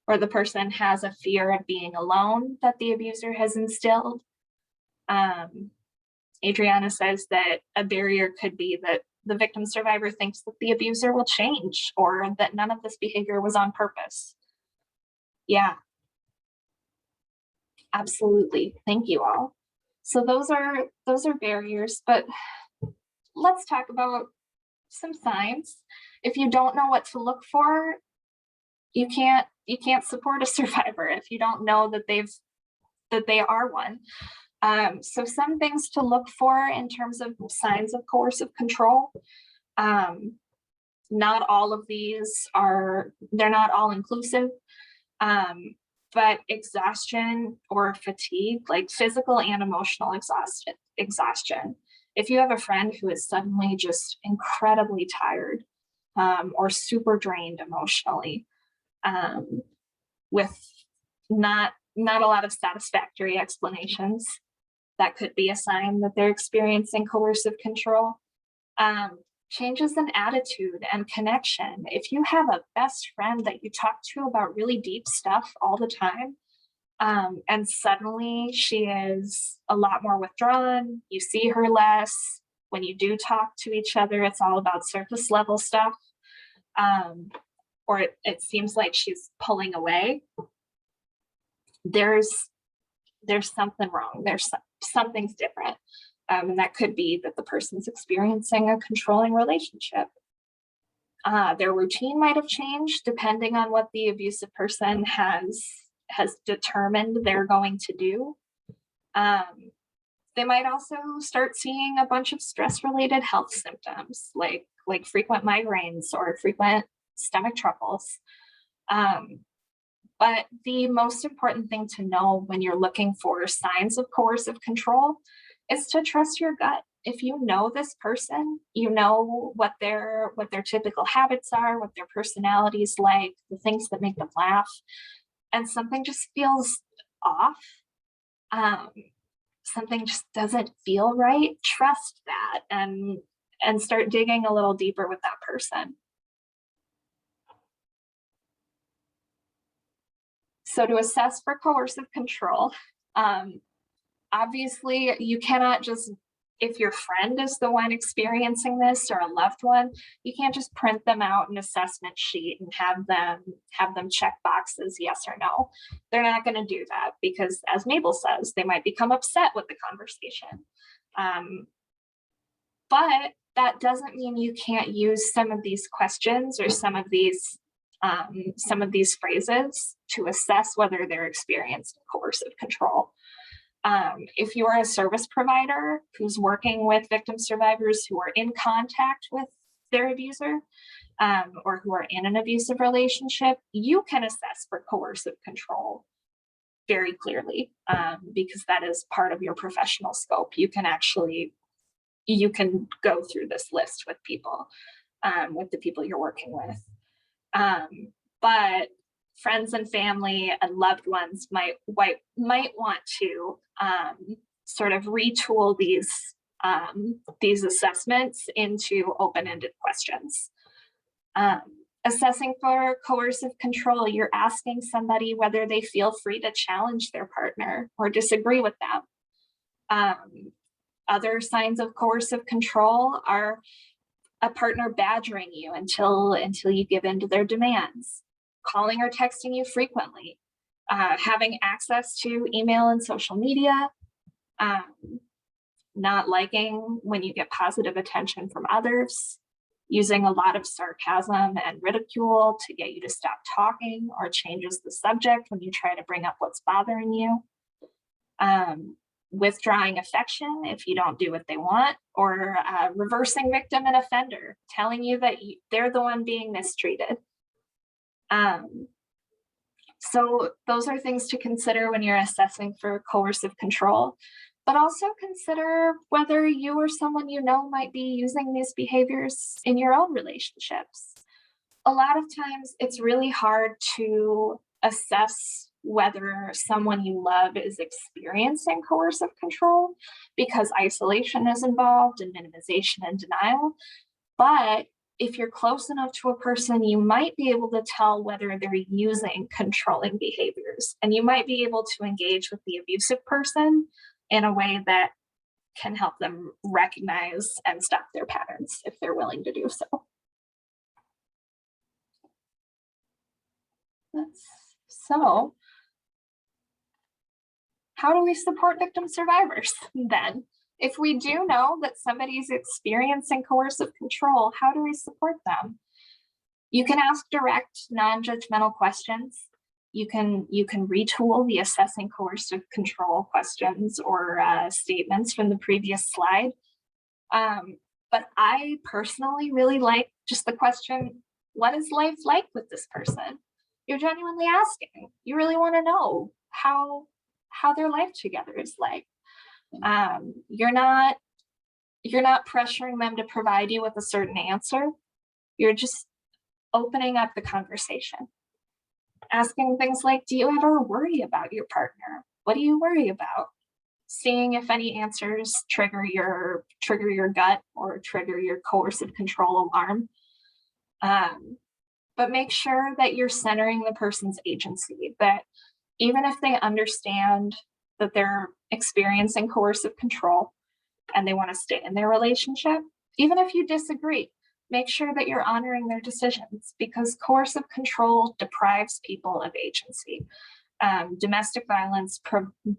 Or the person has a fear of being alone that the abuser has instilled. Adriana says that a barrier could be that the victim survivor thinks that the abuser will change or that none of this behavior was on purpose. Yeah, absolutely. Thank you all. So those are barriers, but let's talk about some signs. If you don't know what to look for, you can't support a survivor if you don't know that they are one. So some things to look for in terms of signs of coercive control. Not all of these they're not all inclusive, but exhaustion or fatigue, like physical and emotional exhaustion. If you have a friend who is suddenly just incredibly tired, or super drained emotionally, with not a lot of satisfactory explanations, that could be a sign that they're experiencing coercive control. Changes in attitude and connection. If you have a best friend that you talk to about really deep stuff all the time, and suddenly she is a lot more withdrawn, you see her less. When you do talk to each other, it's all about surface level stuff. Or it seems like she's pulling away. There's something wrong. Something's different. And that could be that the person's experiencing a controlling relationship. Their routine might have changed depending on what the abusive person has determined they're going to do. They might also start seeing a bunch of stress-related health symptoms, like frequent migraines or frequent stomach troubles. But the most important thing to know when you're looking for signs of coercive control is to trust your gut. If you know this person, you know what their typical habits are, what their personality is like, the things that make them laugh, and something just feels off, something just doesn't feel right, trust that and start digging a little deeper with that person. So to assess for coercive control, obviously you cannot just, if your friend is the one experiencing this or a loved one, you can't just print them out an assessment sheet and have them check boxes yes or no. They're not going to do that because, as Mabel says, they might become upset with the conversation. But that doesn't mean you can't use some of these questions or some of these phrases to assess whether they're experiencing coercive control. If you're a service provider who's working with victim survivors who are in contact with their abuser, or who are in an abusive relationship, you can assess for coercive control very clearly, because that is part of your professional scope. You can go through this list with people, with the people you're working with. But friends and family and loved ones might want to sort of retool these assessments into open-ended questions. Assessing for coercive control, you're asking somebody whether they feel free to challenge their partner or disagree with them. Other signs of coercive control are a partner badgering you until you give in to their demands, calling or texting you frequently, having access to email and social media, not liking when you get positive attention from others, using a lot of sarcasm and ridicule to get you to stop talking or changes the subject when you try to bring up what's bothering you, withdrawing affection if you don't do what they want, or reversing victim and offender, telling you that they're the one being mistreated. So those are things to consider when you're assessing for coercive control, but also consider whether you or someone you know might be using these behaviors in your own relationships. A lot of times it's really hard to assess whether someone you love is experiencing coercive control because isolation is involved and minimization and denial. But if you're close enough to a person, you might be able to tell whether they're using controlling behaviors, and you might be able to engage with the abusive person in a way that can help them recognize and stop their patterns if they're willing to do so. So, how do we support victim survivors then? If we do know that somebody's experiencing coercive control, how do we support them? You can ask direct, non-judgmental questions. You can retool the assessing coercive control questions or statements from the previous slide. But I personally really like just the question, what is life like with this person? You're genuinely asking. You really want to know how their life together is like. You're not pressuring them to provide you with a certain answer. You're just opening up the conversation. Asking things like, do you ever worry about your partner? What do you worry about? Seeing if any answers trigger your gut or trigger your coercive control alarm. But make sure that you're centering the person's agency, that even if they understand that they're experiencing coercive control and they want to stay in their relationship, even if you disagree, make sure that you're honoring their decisions, because coercive control deprives people of agency. Domestic violence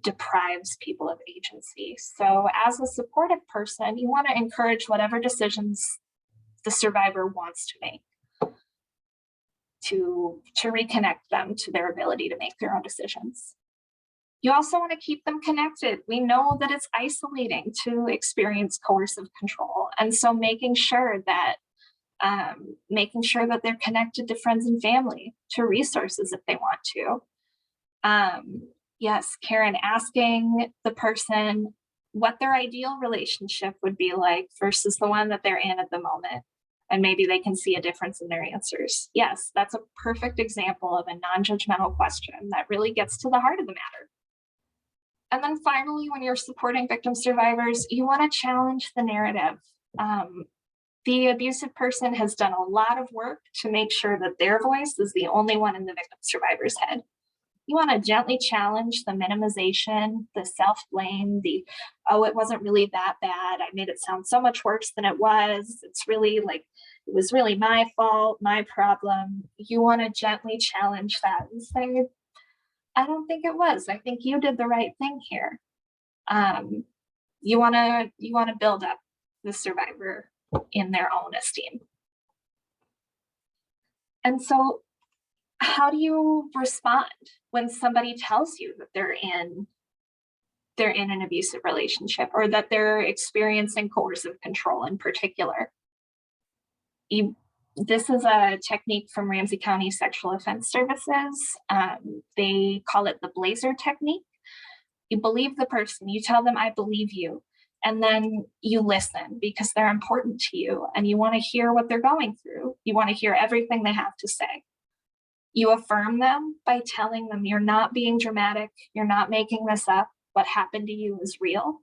deprives people of agency. So as a supportive person, you want to encourage whatever decisions the survivor wants to make, to reconnect them to their ability to make their own decisions. You also want to keep them connected. We know that it's isolating to experience coercive control. And so making sure that they're connected to friends and family, to resources if they want to. Yes, Karen, asking the person what their ideal relationship would be like versus the one that they're in at the moment. And maybe they can see a difference in their answers. Yes, that's a perfect example of a non-judgmental question that really gets to the heart of the matter. And then finally, when you're supporting victim survivors, you want to challenge the narrative. The abusive person has done a lot of work to make sure that their voice is the only one in the victim survivor's head. You want to gently challenge the minimization, the self-blame, the, oh, it wasn't really that bad. I made it sound so much worse than it was. It's really like, it was really my fault, my problem. You want to gently challenge that and say, I don't think it was. I think you did the right thing here. You want to build up the survivor in their own esteem. And so how do you respond when somebody tells you that they're in an abusive relationship or that they're experiencing coercive control in particular? This is a technique from Ramsey County Sexual Offense Services. They call it the Blazer technique. You believe the person, you tell them, I believe you. And then you listen because they're important to you and you want to hear what they're going through. You want to hear everything they have to say. You affirm them by telling them you're not being dramatic, you're not making this up, what happened to you is real.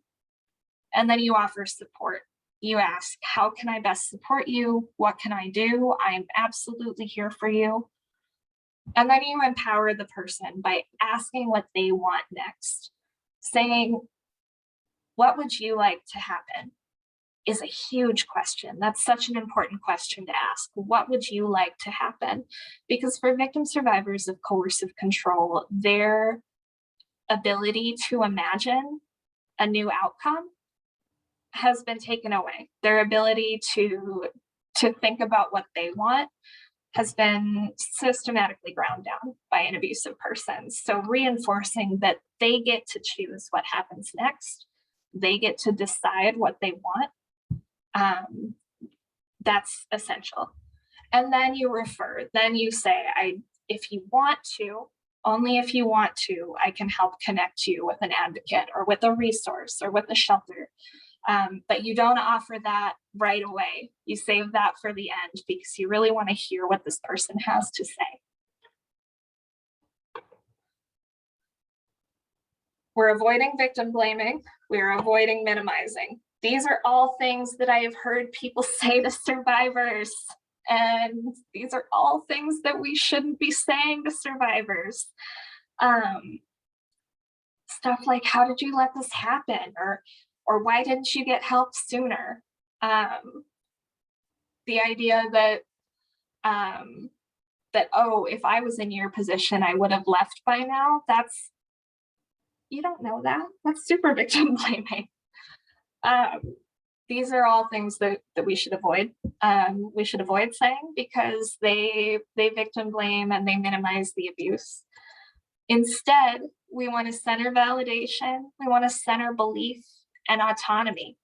And then you offer support. You ask, how can I best support you? What can I do? I'm absolutely here for you. And then you empower the person by asking what they want next. Saying, what would you like to happen? Is a huge question. That's such an important question to ask. What would you like to happen? Because for victim survivors of coercive control, their ability to imagine a new outcome has been taken away. Their ability to think about what they want has been systematically ground down by an abusive person. So reinforcing that they get to choose what happens next, they get to decide what they want, that's essential. And then you refer, then you say, if you want to, only if you want to, I can help connect you with an advocate or with a resource or with a shelter. But you don't offer that right away. You save that for the end because you really want to hear what this person has to say. We're avoiding victim blaming. We're avoiding minimizing. These are all things that I have heard people say to survivors. And these are all things that we shouldn't be saying to survivors. Stuff like, how did you let this happen? Or why didn't you get help sooner? The idea that, oh, if I was in your position, I would have left by now. You don't know that. That's super victim blaming. These are all things that we should avoid. We should avoid saying because they victim blame and they minimize the abuse. Instead, we want to center validation. We want to center belief and autonomy.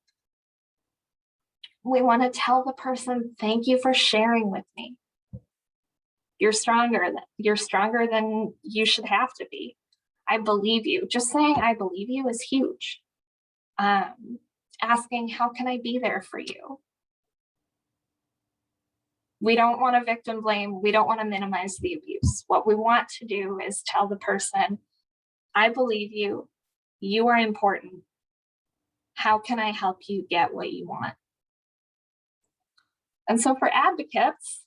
We want to tell the person, thank you for sharing with me. You're stronger than you should have to be. I believe you. Just saying I believe you is huge. Asking, how can I be there for you? We don't want to victim blame. We don't want to minimize the abuse. What we want to do is tell the person, I believe you. You are important. How can I help you get what you want? And so for advocates,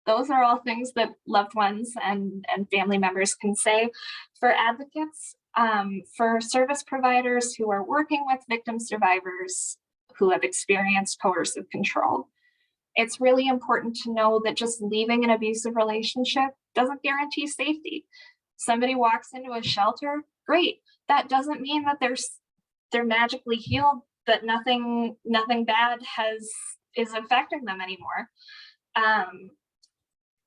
those are all things that loved ones and family members can say. For advocates, for service providers who are working with victim survivors who have experienced coercive control, it's really important to know that just leaving an abusive relationship doesn't guarantee safety. Somebody walks into a shelter, great. That doesn't mean that they're magically healed, that nothing bad is affecting them anymore.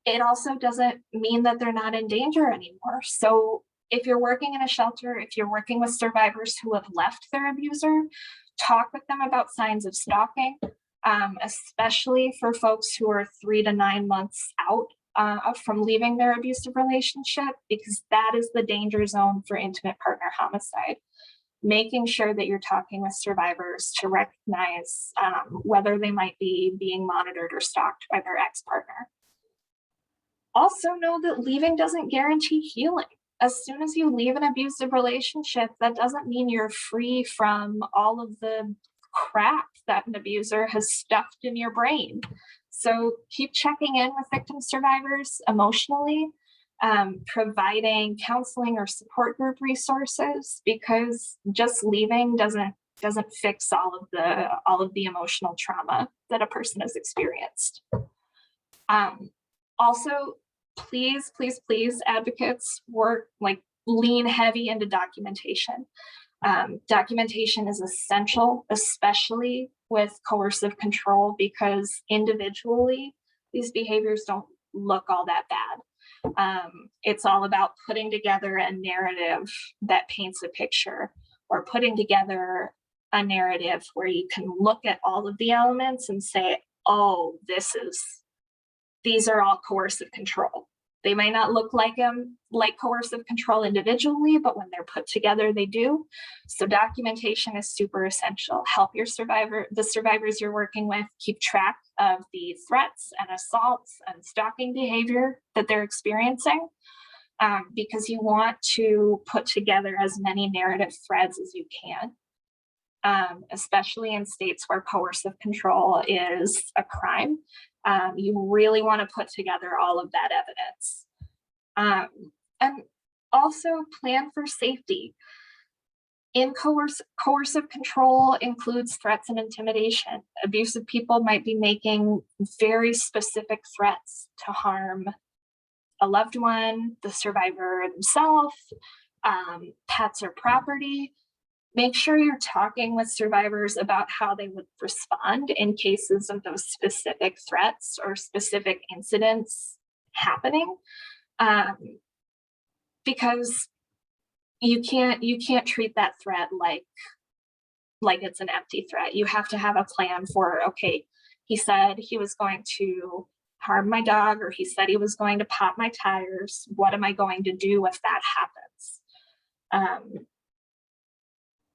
It also doesn't mean that they're not in danger anymore. So if you're working in a shelter, if you're working with survivors who have left their abuser, talk with them about signs of stalking, especially for folks who are 3 to 9 months out from leaving their abusive relationship, because that is the danger zone for intimate partner homicide. Making sure that you're talking with survivors to recognize whether they might be being monitored or stalked by their ex-partner. Also know that leaving doesn't guarantee healing. As soon as you leave an abusive relationship, that doesn't mean you're free from all of the crap that an abuser has stuffed in your brain. So keep checking in with victim survivors emotionally, providing counseling or support group resources, because just leaving doesn't fix all of the emotional trauma that a person has experienced. Also, please, advocates lean heavy into documentation. Documentation is essential, especially with coercive control, because individually, these behaviors don't look all that bad. It's all about putting together a narrative that paints a picture, or putting together a narrative where you can look at all of the elements and say, oh, these are all coercive control. They may not look like coercive control individually, but when they're put together, they do. So documentation is super essential. Help the survivors you're working with keep track of the threats and assaults and stalking behavior that they're experiencing, because you want to put together as many narrative threads as you can, especially in states where coercive control is a crime. You really want to put together all of that evidence. And also plan for safety. In coercive control includes threats and intimidation. Abusive people might be making very specific threats to harm a loved one, the survivor themselves, pets or property. Make sure you're talking with survivors about how they would respond in cases of those specific threats or specific incidents happening, because you can't treat that threat like it's an empty threat. You have to have a plan for, okay, he said he was going to harm my dog, or he said he was going to pop my tires. What am I going to do if that happens?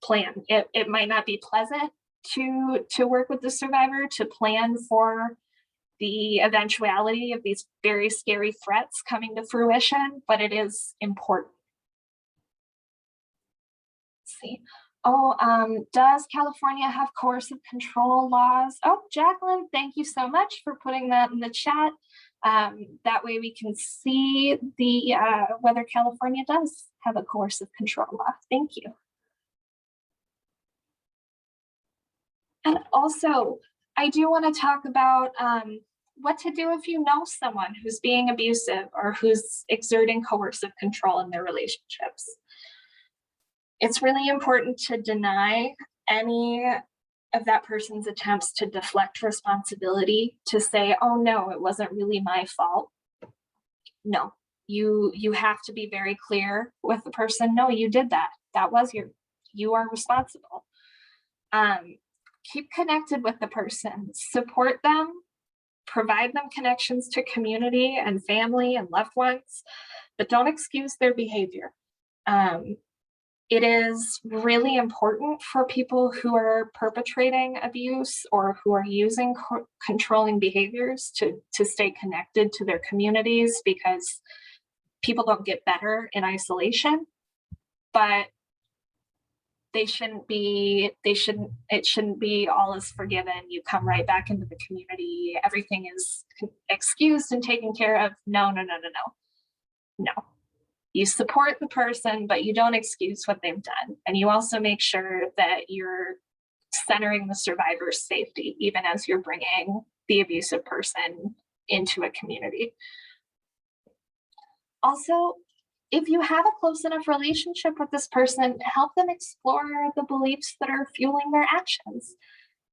Plan. It might not be pleasant to work with the survivor, to plan for the eventuality of these very scary threats coming to fruition, but it is important. Let's see. Does California have coercive control laws? Oh, Jacqueline, thank you so much for putting that in the chat. That way we can see whether California does have a coercive control law. Thank you. And also, I do want to talk about what to do if you know someone who's being abusive or who's exerting coercive control in their relationships. It's really important to deny any of that person's attempts to deflect responsibility, to say, oh no, it wasn't really my fault. No, You have to be very clear with the person, no, you did that. That was you are responsible. Keep connected with the person, support them, provide them connections to community and family and loved ones, but don't excuse their behavior. It is really important for people who are perpetrating abuse or who are using controlling behaviors to stay connected to their communities, because people don't get better in isolation, but it shouldn't be all is forgiven. You come right back into the community. Everything is excused and taken care of. No. You support the person, but you don't excuse what they've done. And you also make sure that you're centering the survivor's safety, even as you're bringing the abusive person into a community. Also, if you have a close enough relationship with this person, help them explore the beliefs that are fueling their actions.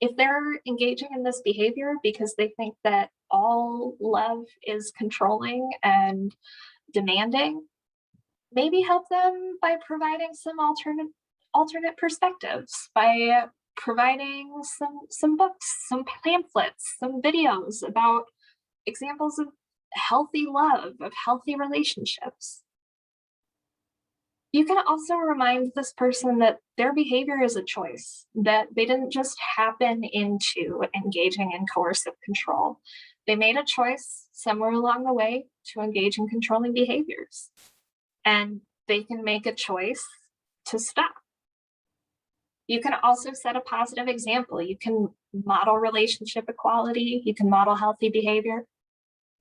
If they're engaging in this behavior because they think that all love is controlling and demanding, maybe help them by providing some alternate perspectives, by providing some books, some pamphlets, some videos about examples of healthy love, of healthy relationships. You can also remind this person that their behavior is a choice, that they didn't just happen into engaging in coercive control. They made a choice somewhere along the way to engage in controlling behaviors. And they can make a choice to stop. You can also set a positive example. You can model relationship equality. You can model healthy behavior.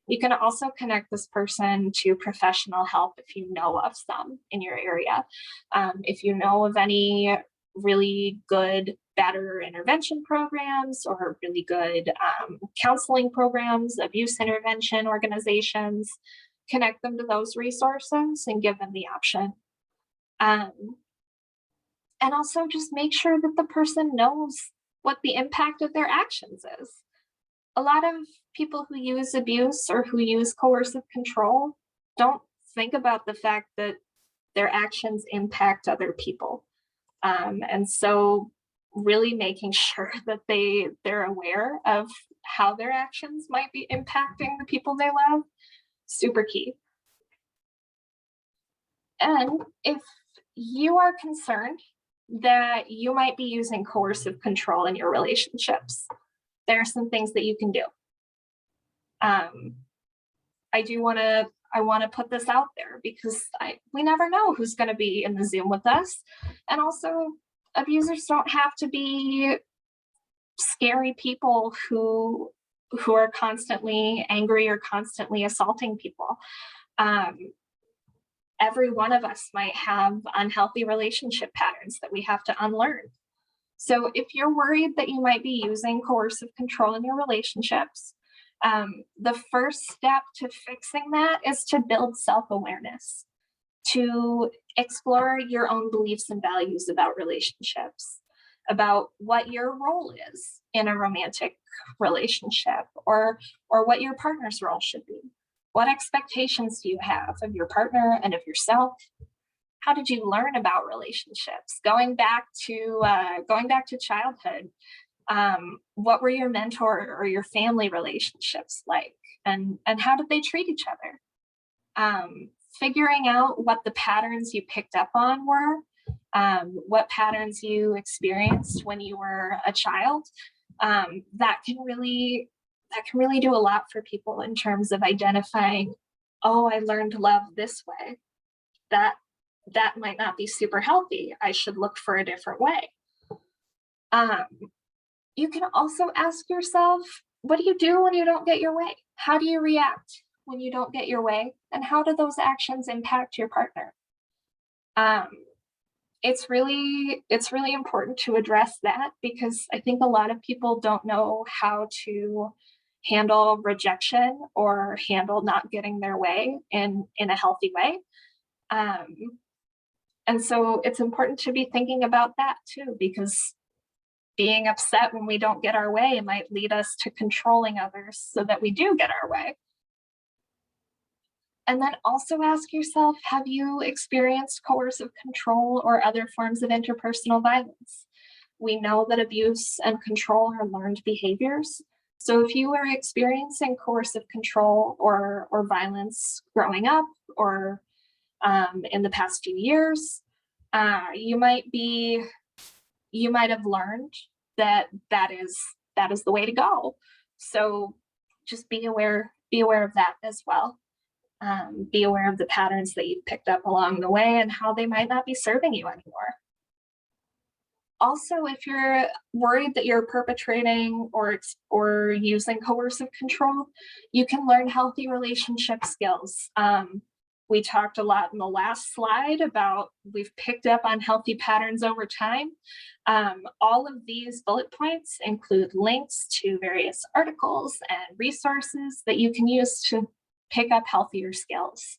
You can also connect this person to professional help if you know of some in your area. If you know of any really good, better intervention programs or really good counseling programs, abuse intervention organizations, connect them to those resources and give them the option. And also just make sure that the person knows what the impact of their actions is. A lot of people who use abuse or who use coercive control don't think about the fact that their actions impact other people. And so really making sure that they're aware of how their actions might be impacting the people they love, super key. And if you are concerned that you might be using coercive control in your relationships, there are some things that you can do. I want to put this out there because we never know who's going to be in the Zoom with us. And also, abusers don't have to be scary people who are constantly angry or constantly assaulting people. Every one of us might have unhealthy relationship patterns that we have to unlearn. So if you're worried that you might be using coercive control in your relationships, the first step to fixing that is to build self-awareness, to explore your own beliefs and values about relationships, about what your role is in a romantic relationship, or what your partner's role should be. What expectations do you have of your partner and of yourself? How did you learn about relationships? Going back to childhood, what were your mentor or your family relationships like, and how did they treat each other? Figuring out what the patterns you picked up on were, what patterns you experienced when you were a child, that can really do a lot for people in terms of identifying, oh, I learned love this way. That might not be super healthy. I should look for a different way. You can also ask yourself, what do you do when you don't get your way? How do you react when you don't get your way? And how do those actions impact your partner? It's really important to address that, because I think a lot of people don't know how to handle rejection or handle not getting their way in a healthy way. And so it's important to be thinking about that too, because being upset when we don't get our way might lead us to controlling others so that we do get our way. And then also ask yourself, have you experienced coercive control or other forms of interpersonal violence? We know that abuse and control are learned behaviors. So if you are experiencing coercive control or violence growing up or in the past few years, you might have learned that that is the way to go. So just be aware of that as well. Be aware of the patterns that you've picked up along the way and how they might not be serving you anymore. Also, if you're worried that you're perpetrating or using coercive control, you can learn healthy relationship skills. We talked a lot in the last slide about we've picked up on healthy patterns over time. All of these bullet points include links to various articles and resources that you can use to pick up healthier skills.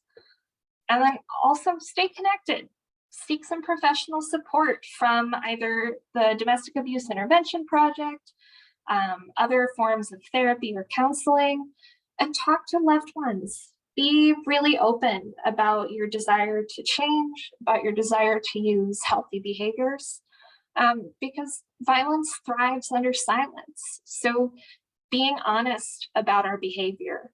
And then also stay connected. Seek some professional support from either the Domestic Abuse Intervention Project, other forms of therapy or counseling, and talk to loved ones. Be really open about your desire to change, about your desire to use healthy behaviors, because violence thrives under silence. So being honest about our behavior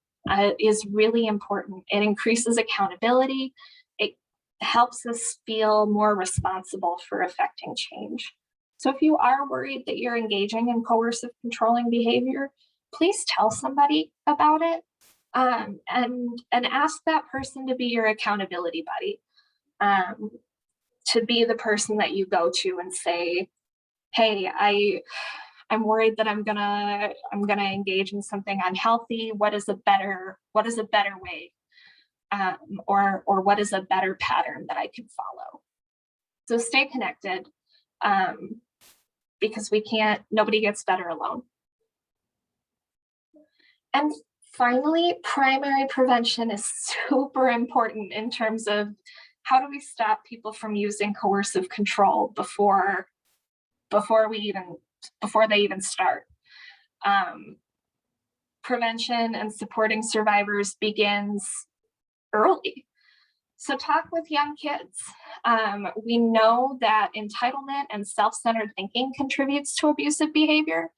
is really important. It increases accountability. It helps us feel more responsible for affecting change. So if you are worried that you're engaging in coercive controlling behavior, please tell somebody about it, and ask that person to be your accountability buddy, to be the person that you go to and say, hey, I'm worried that I'm gonna engage in something unhealthy. What is a better way? Or what is a better pattern that I can follow? So stay connected, because nobody gets better alone. And finally, primary prevention is super important in terms of how do we stop people from using coercive control before they even start. Prevention and supporting survivors begins early. So talk with young kids. We know that entitlement and self-centered thinking contributes to abusive behavior.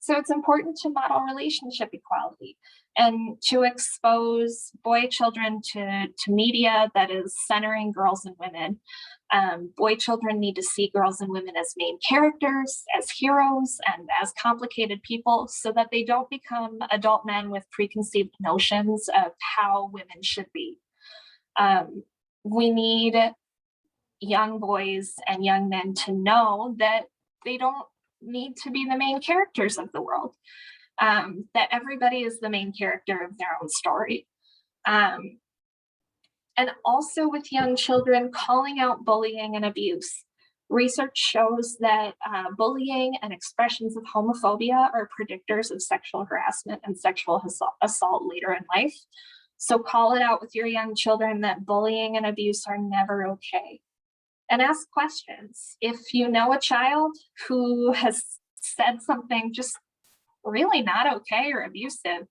So it's important to model relationship equality and to expose boy children to media that is centering girls and women. Boy children need to see girls and women as main characters, as heroes, and as complicated people so that they don't become adult men with preconceived notions of how women should be. We need young boys and young men to know that they don't need to be the main characters of the world, that everybody is the main character of their own story. And also with young children, calling out bullying and abuse. Research shows that bullying and expressions of homophobia are predictors of sexual harassment and sexual assault later in life. So call it out with your young children that bullying and abuse are never okay. And ask questions. If you know a child who has said something just really not okay or abusive,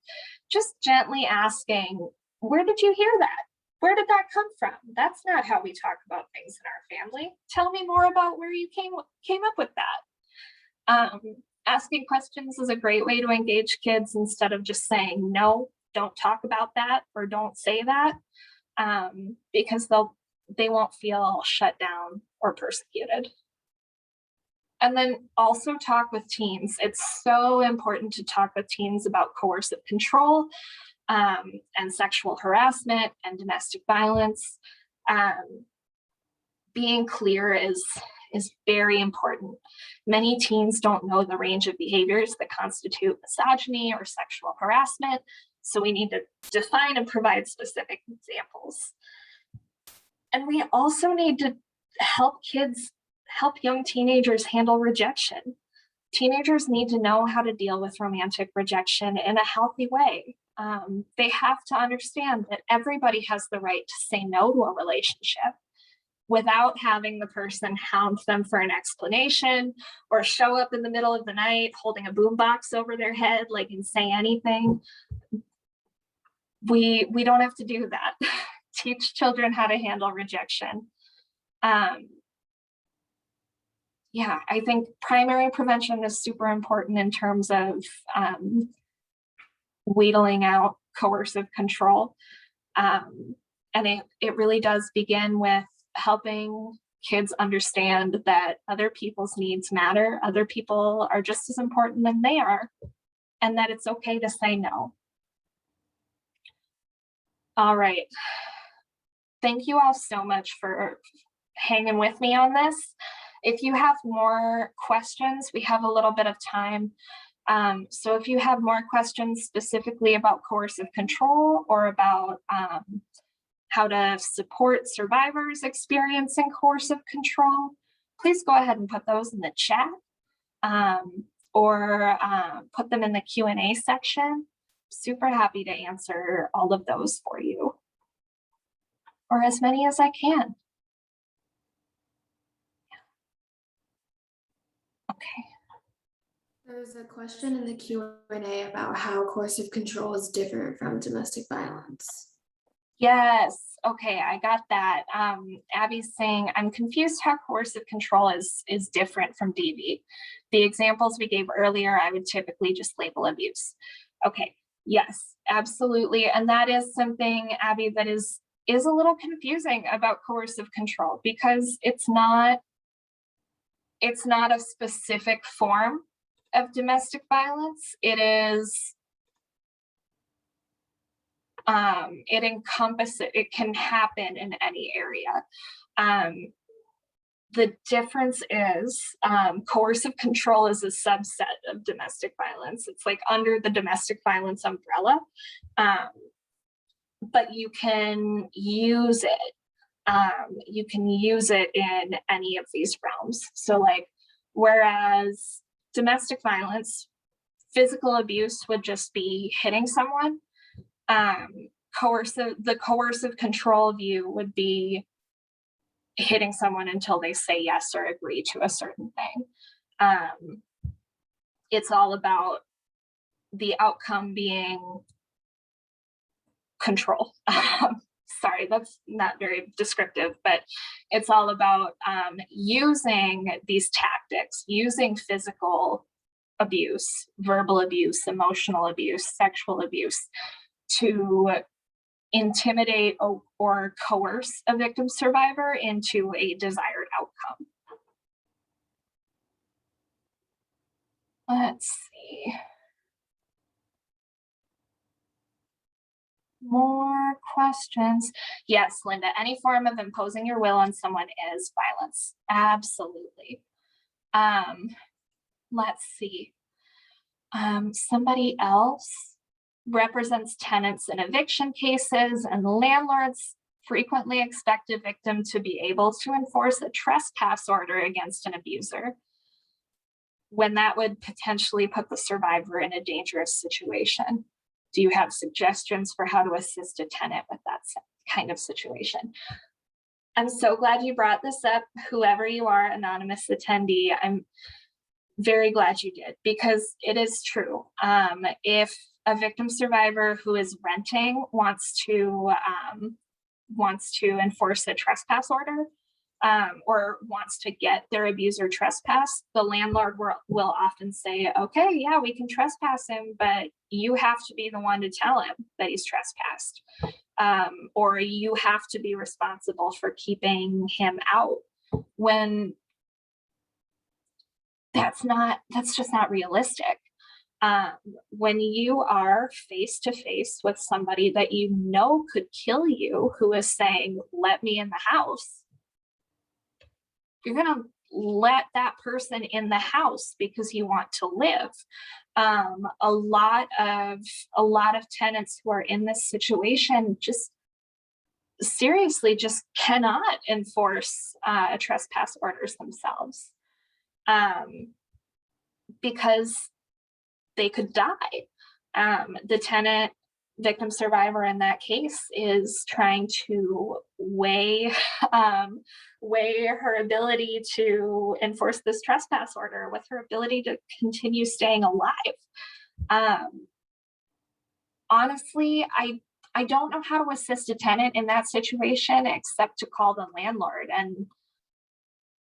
just gently asking, where did you hear that? Where did that come from? That's not how we talk about things in our family. Tell me more about where you came up with that. Asking questions is a great way to engage kids instead of just saying, no, don't talk about that or don't say that, because they won't feel shut down or persecuted. And then also talk with teens. It's so important to talk with teens about coercive control, and sexual harassment and domestic violence. Being clear is very important. Many teens don't know the range of behaviors that constitute misogyny or sexual harassment, so we need to define and provide specific examples. And we also need to help young teenagers handle rejection. Teenagers need to know how to deal with romantic rejection in a healthy way. They have to understand that everybody has the right to say no to a relationship without having the person hound them for an explanation or show up in the middle of the night holding a boombox over their head like and say anything. We don't have to do that. teach children how to handle rejection. Yeah, I think primary prevention is super important in terms of wheedling out coercive control. And it really does begin with helping kids understand that other people's needs matter. Other people are just as important than they are, and that it's okay to say no. All right. Thank you all so much for hanging with me on this. If you have more questions, we have a little bit of time. So if you have more questions specifically about coercive control or about how to support survivors experiencing coercive control, please go ahead and put those in the chat or put them in the Q&A section. Super happy to answer all of those for you, or as many as I can. Okay. There's a question in the Q&A about how coercive control is different from domestic violence. Yes, okay, I got that. Abby's saying, I'm confused how coercive control is different from DV. The examples we gave earlier, I would typically just label abuse. Okay, yes, absolutely. And that is something, Abby, that is a little confusing about coercive control, because it's not a specific form of domestic violence. It is, it encompasses, it can happen in any area. The difference is coercive control is a subset of domestic violence. It's like under the domestic violence umbrella, but you can use it. You can use it in any of these realms. So like, whereas domestic violence, physical abuse would just be hitting someone. The coercive control view would be hitting someone until they say yes or agree to a certain thing. It's all about the outcome being control. Sorry, that's not very descriptive, but it's all about using these tactics, using physical abuse, verbal abuse, emotional abuse, sexual abuse to intimidate or coerce a victim survivor into a desired outcome. Let's see. More questions. Yes, Linda, any form of imposing your will on someone is violence. Absolutely. Let's see. Somebody else represents tenants in eviction cases, and landlords frequently expect a victim to be able to enforce a trespass order against an abuser, when that would potentially put the survivor in a dangerous situation. Do you have suggestions for how to assist a tenant with that kind of situation? I'm so glad you brought this up, whoever you are, anonymous attendee. I'm very glad you did, because it is true. If a victim survivor who is renting wants to enforce a trespass order, or wants to get their abuser trespassed, the landlord will often say, okay, yeah, we can trespass him, but you have to be the one to tell him that he's trespassed. Or you have to be responsible for keeping him out, when that's just not realistic. When you are face to face with somebody that you know could kill you, who is saying, let me in the house, you're gonna let that person in the house because you want to live. A lot of tenants who are in this situation just seriously just cannot enforce trespass orders themselves, because they could die. The tenant victim survivor in that case is trying to weigh her ability to enforce this trespass order with her ability to continue staying alive. Honestly, I don't know how to assist a tenant in that situation except to call the landlord and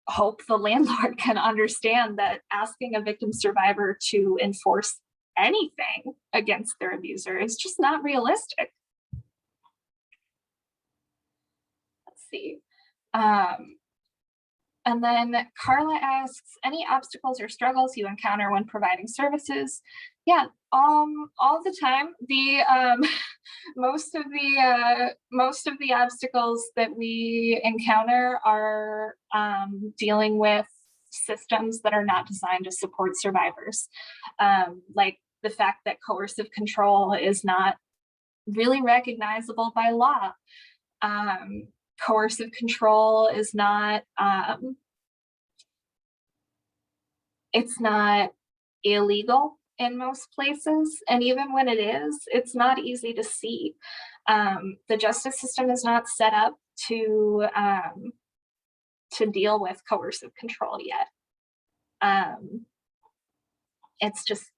hope the landlord can understand that asking a victim survivor to enforce anything against their abuser is just not realistic. Let's see. And then Carla asks, any obstacles or struggles you encounter when providing services? Yeah, all the time. The most of the obstacles that we encounter are dealing with systems that are not designed to support survivors, like the fact that coercive control is not really recognizable by law. Coercive control is not, it's not illegal in most places. And even when it is, it's not easy to see. The justice system is not set up to deal with coercive control yet. It's just,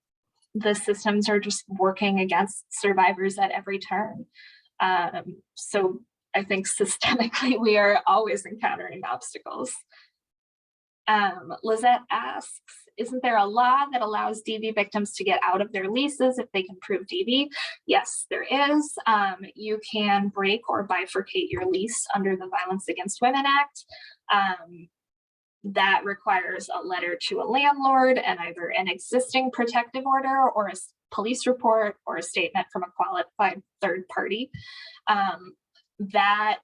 the systems are just working against survivors at every turn. So I think systemically we are always encountering obstacles. Lizette asks, isn't there a law that allows DV victims to get out of their leases if they can prove DV? Yes, there is. You can break or bifurcate your lease under the Violence Against Women Act. That requires a letter to a landlord and either an existing protective order or a police report or a statement from a qualified third party. That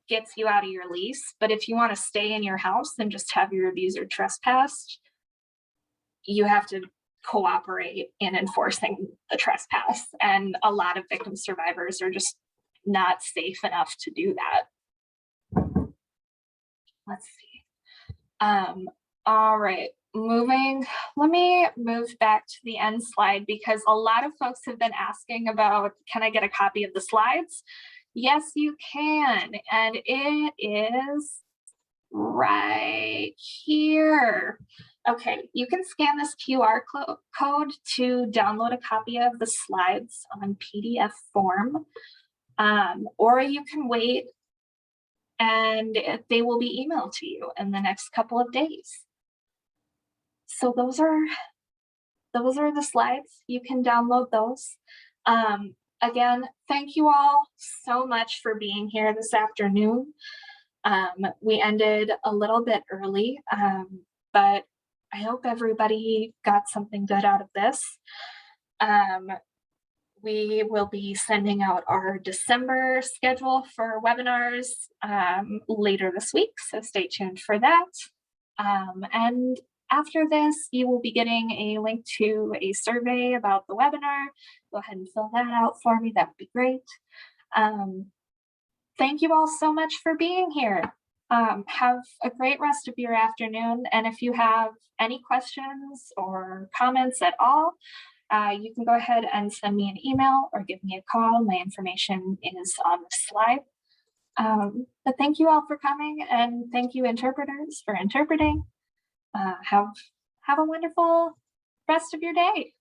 gets you out of your lease. But if you want to stay in your house and just have your abuser trespassed, you have to cooperate in enforcing the trespass. And a lot of victim survivors are just not safe enough to do that. Let's see. All right, let me move back to the end slide because a lot of folks have been asking about, can I get a copy of the slides? Yes, you can, and it is right here. Okay, you can scan this QR code to download a copy of the slides on PDF form, or you can wait and they will be emailed to you in the next couple of days. So those are the slides. You can download those. Again, thank you all so much for being here this afternoon. We ended a little bit early, but I hope everybody got something good out of this. We will be sending out our December schedule for webinars later this week, so stay tuned for that. And after this, you will be getting a link to a survey about the webinar. Go ahead and fill that out for me, that would be great. Thank you all so much for being here. Have a great rest of your afternoon, and if you have any questions or comments at all, you can go ahead and send me an email or give me a call. My information is on the slide. But thank you all for coming, and thank you interpreters for interpreting. Have a wonderful rest of your day.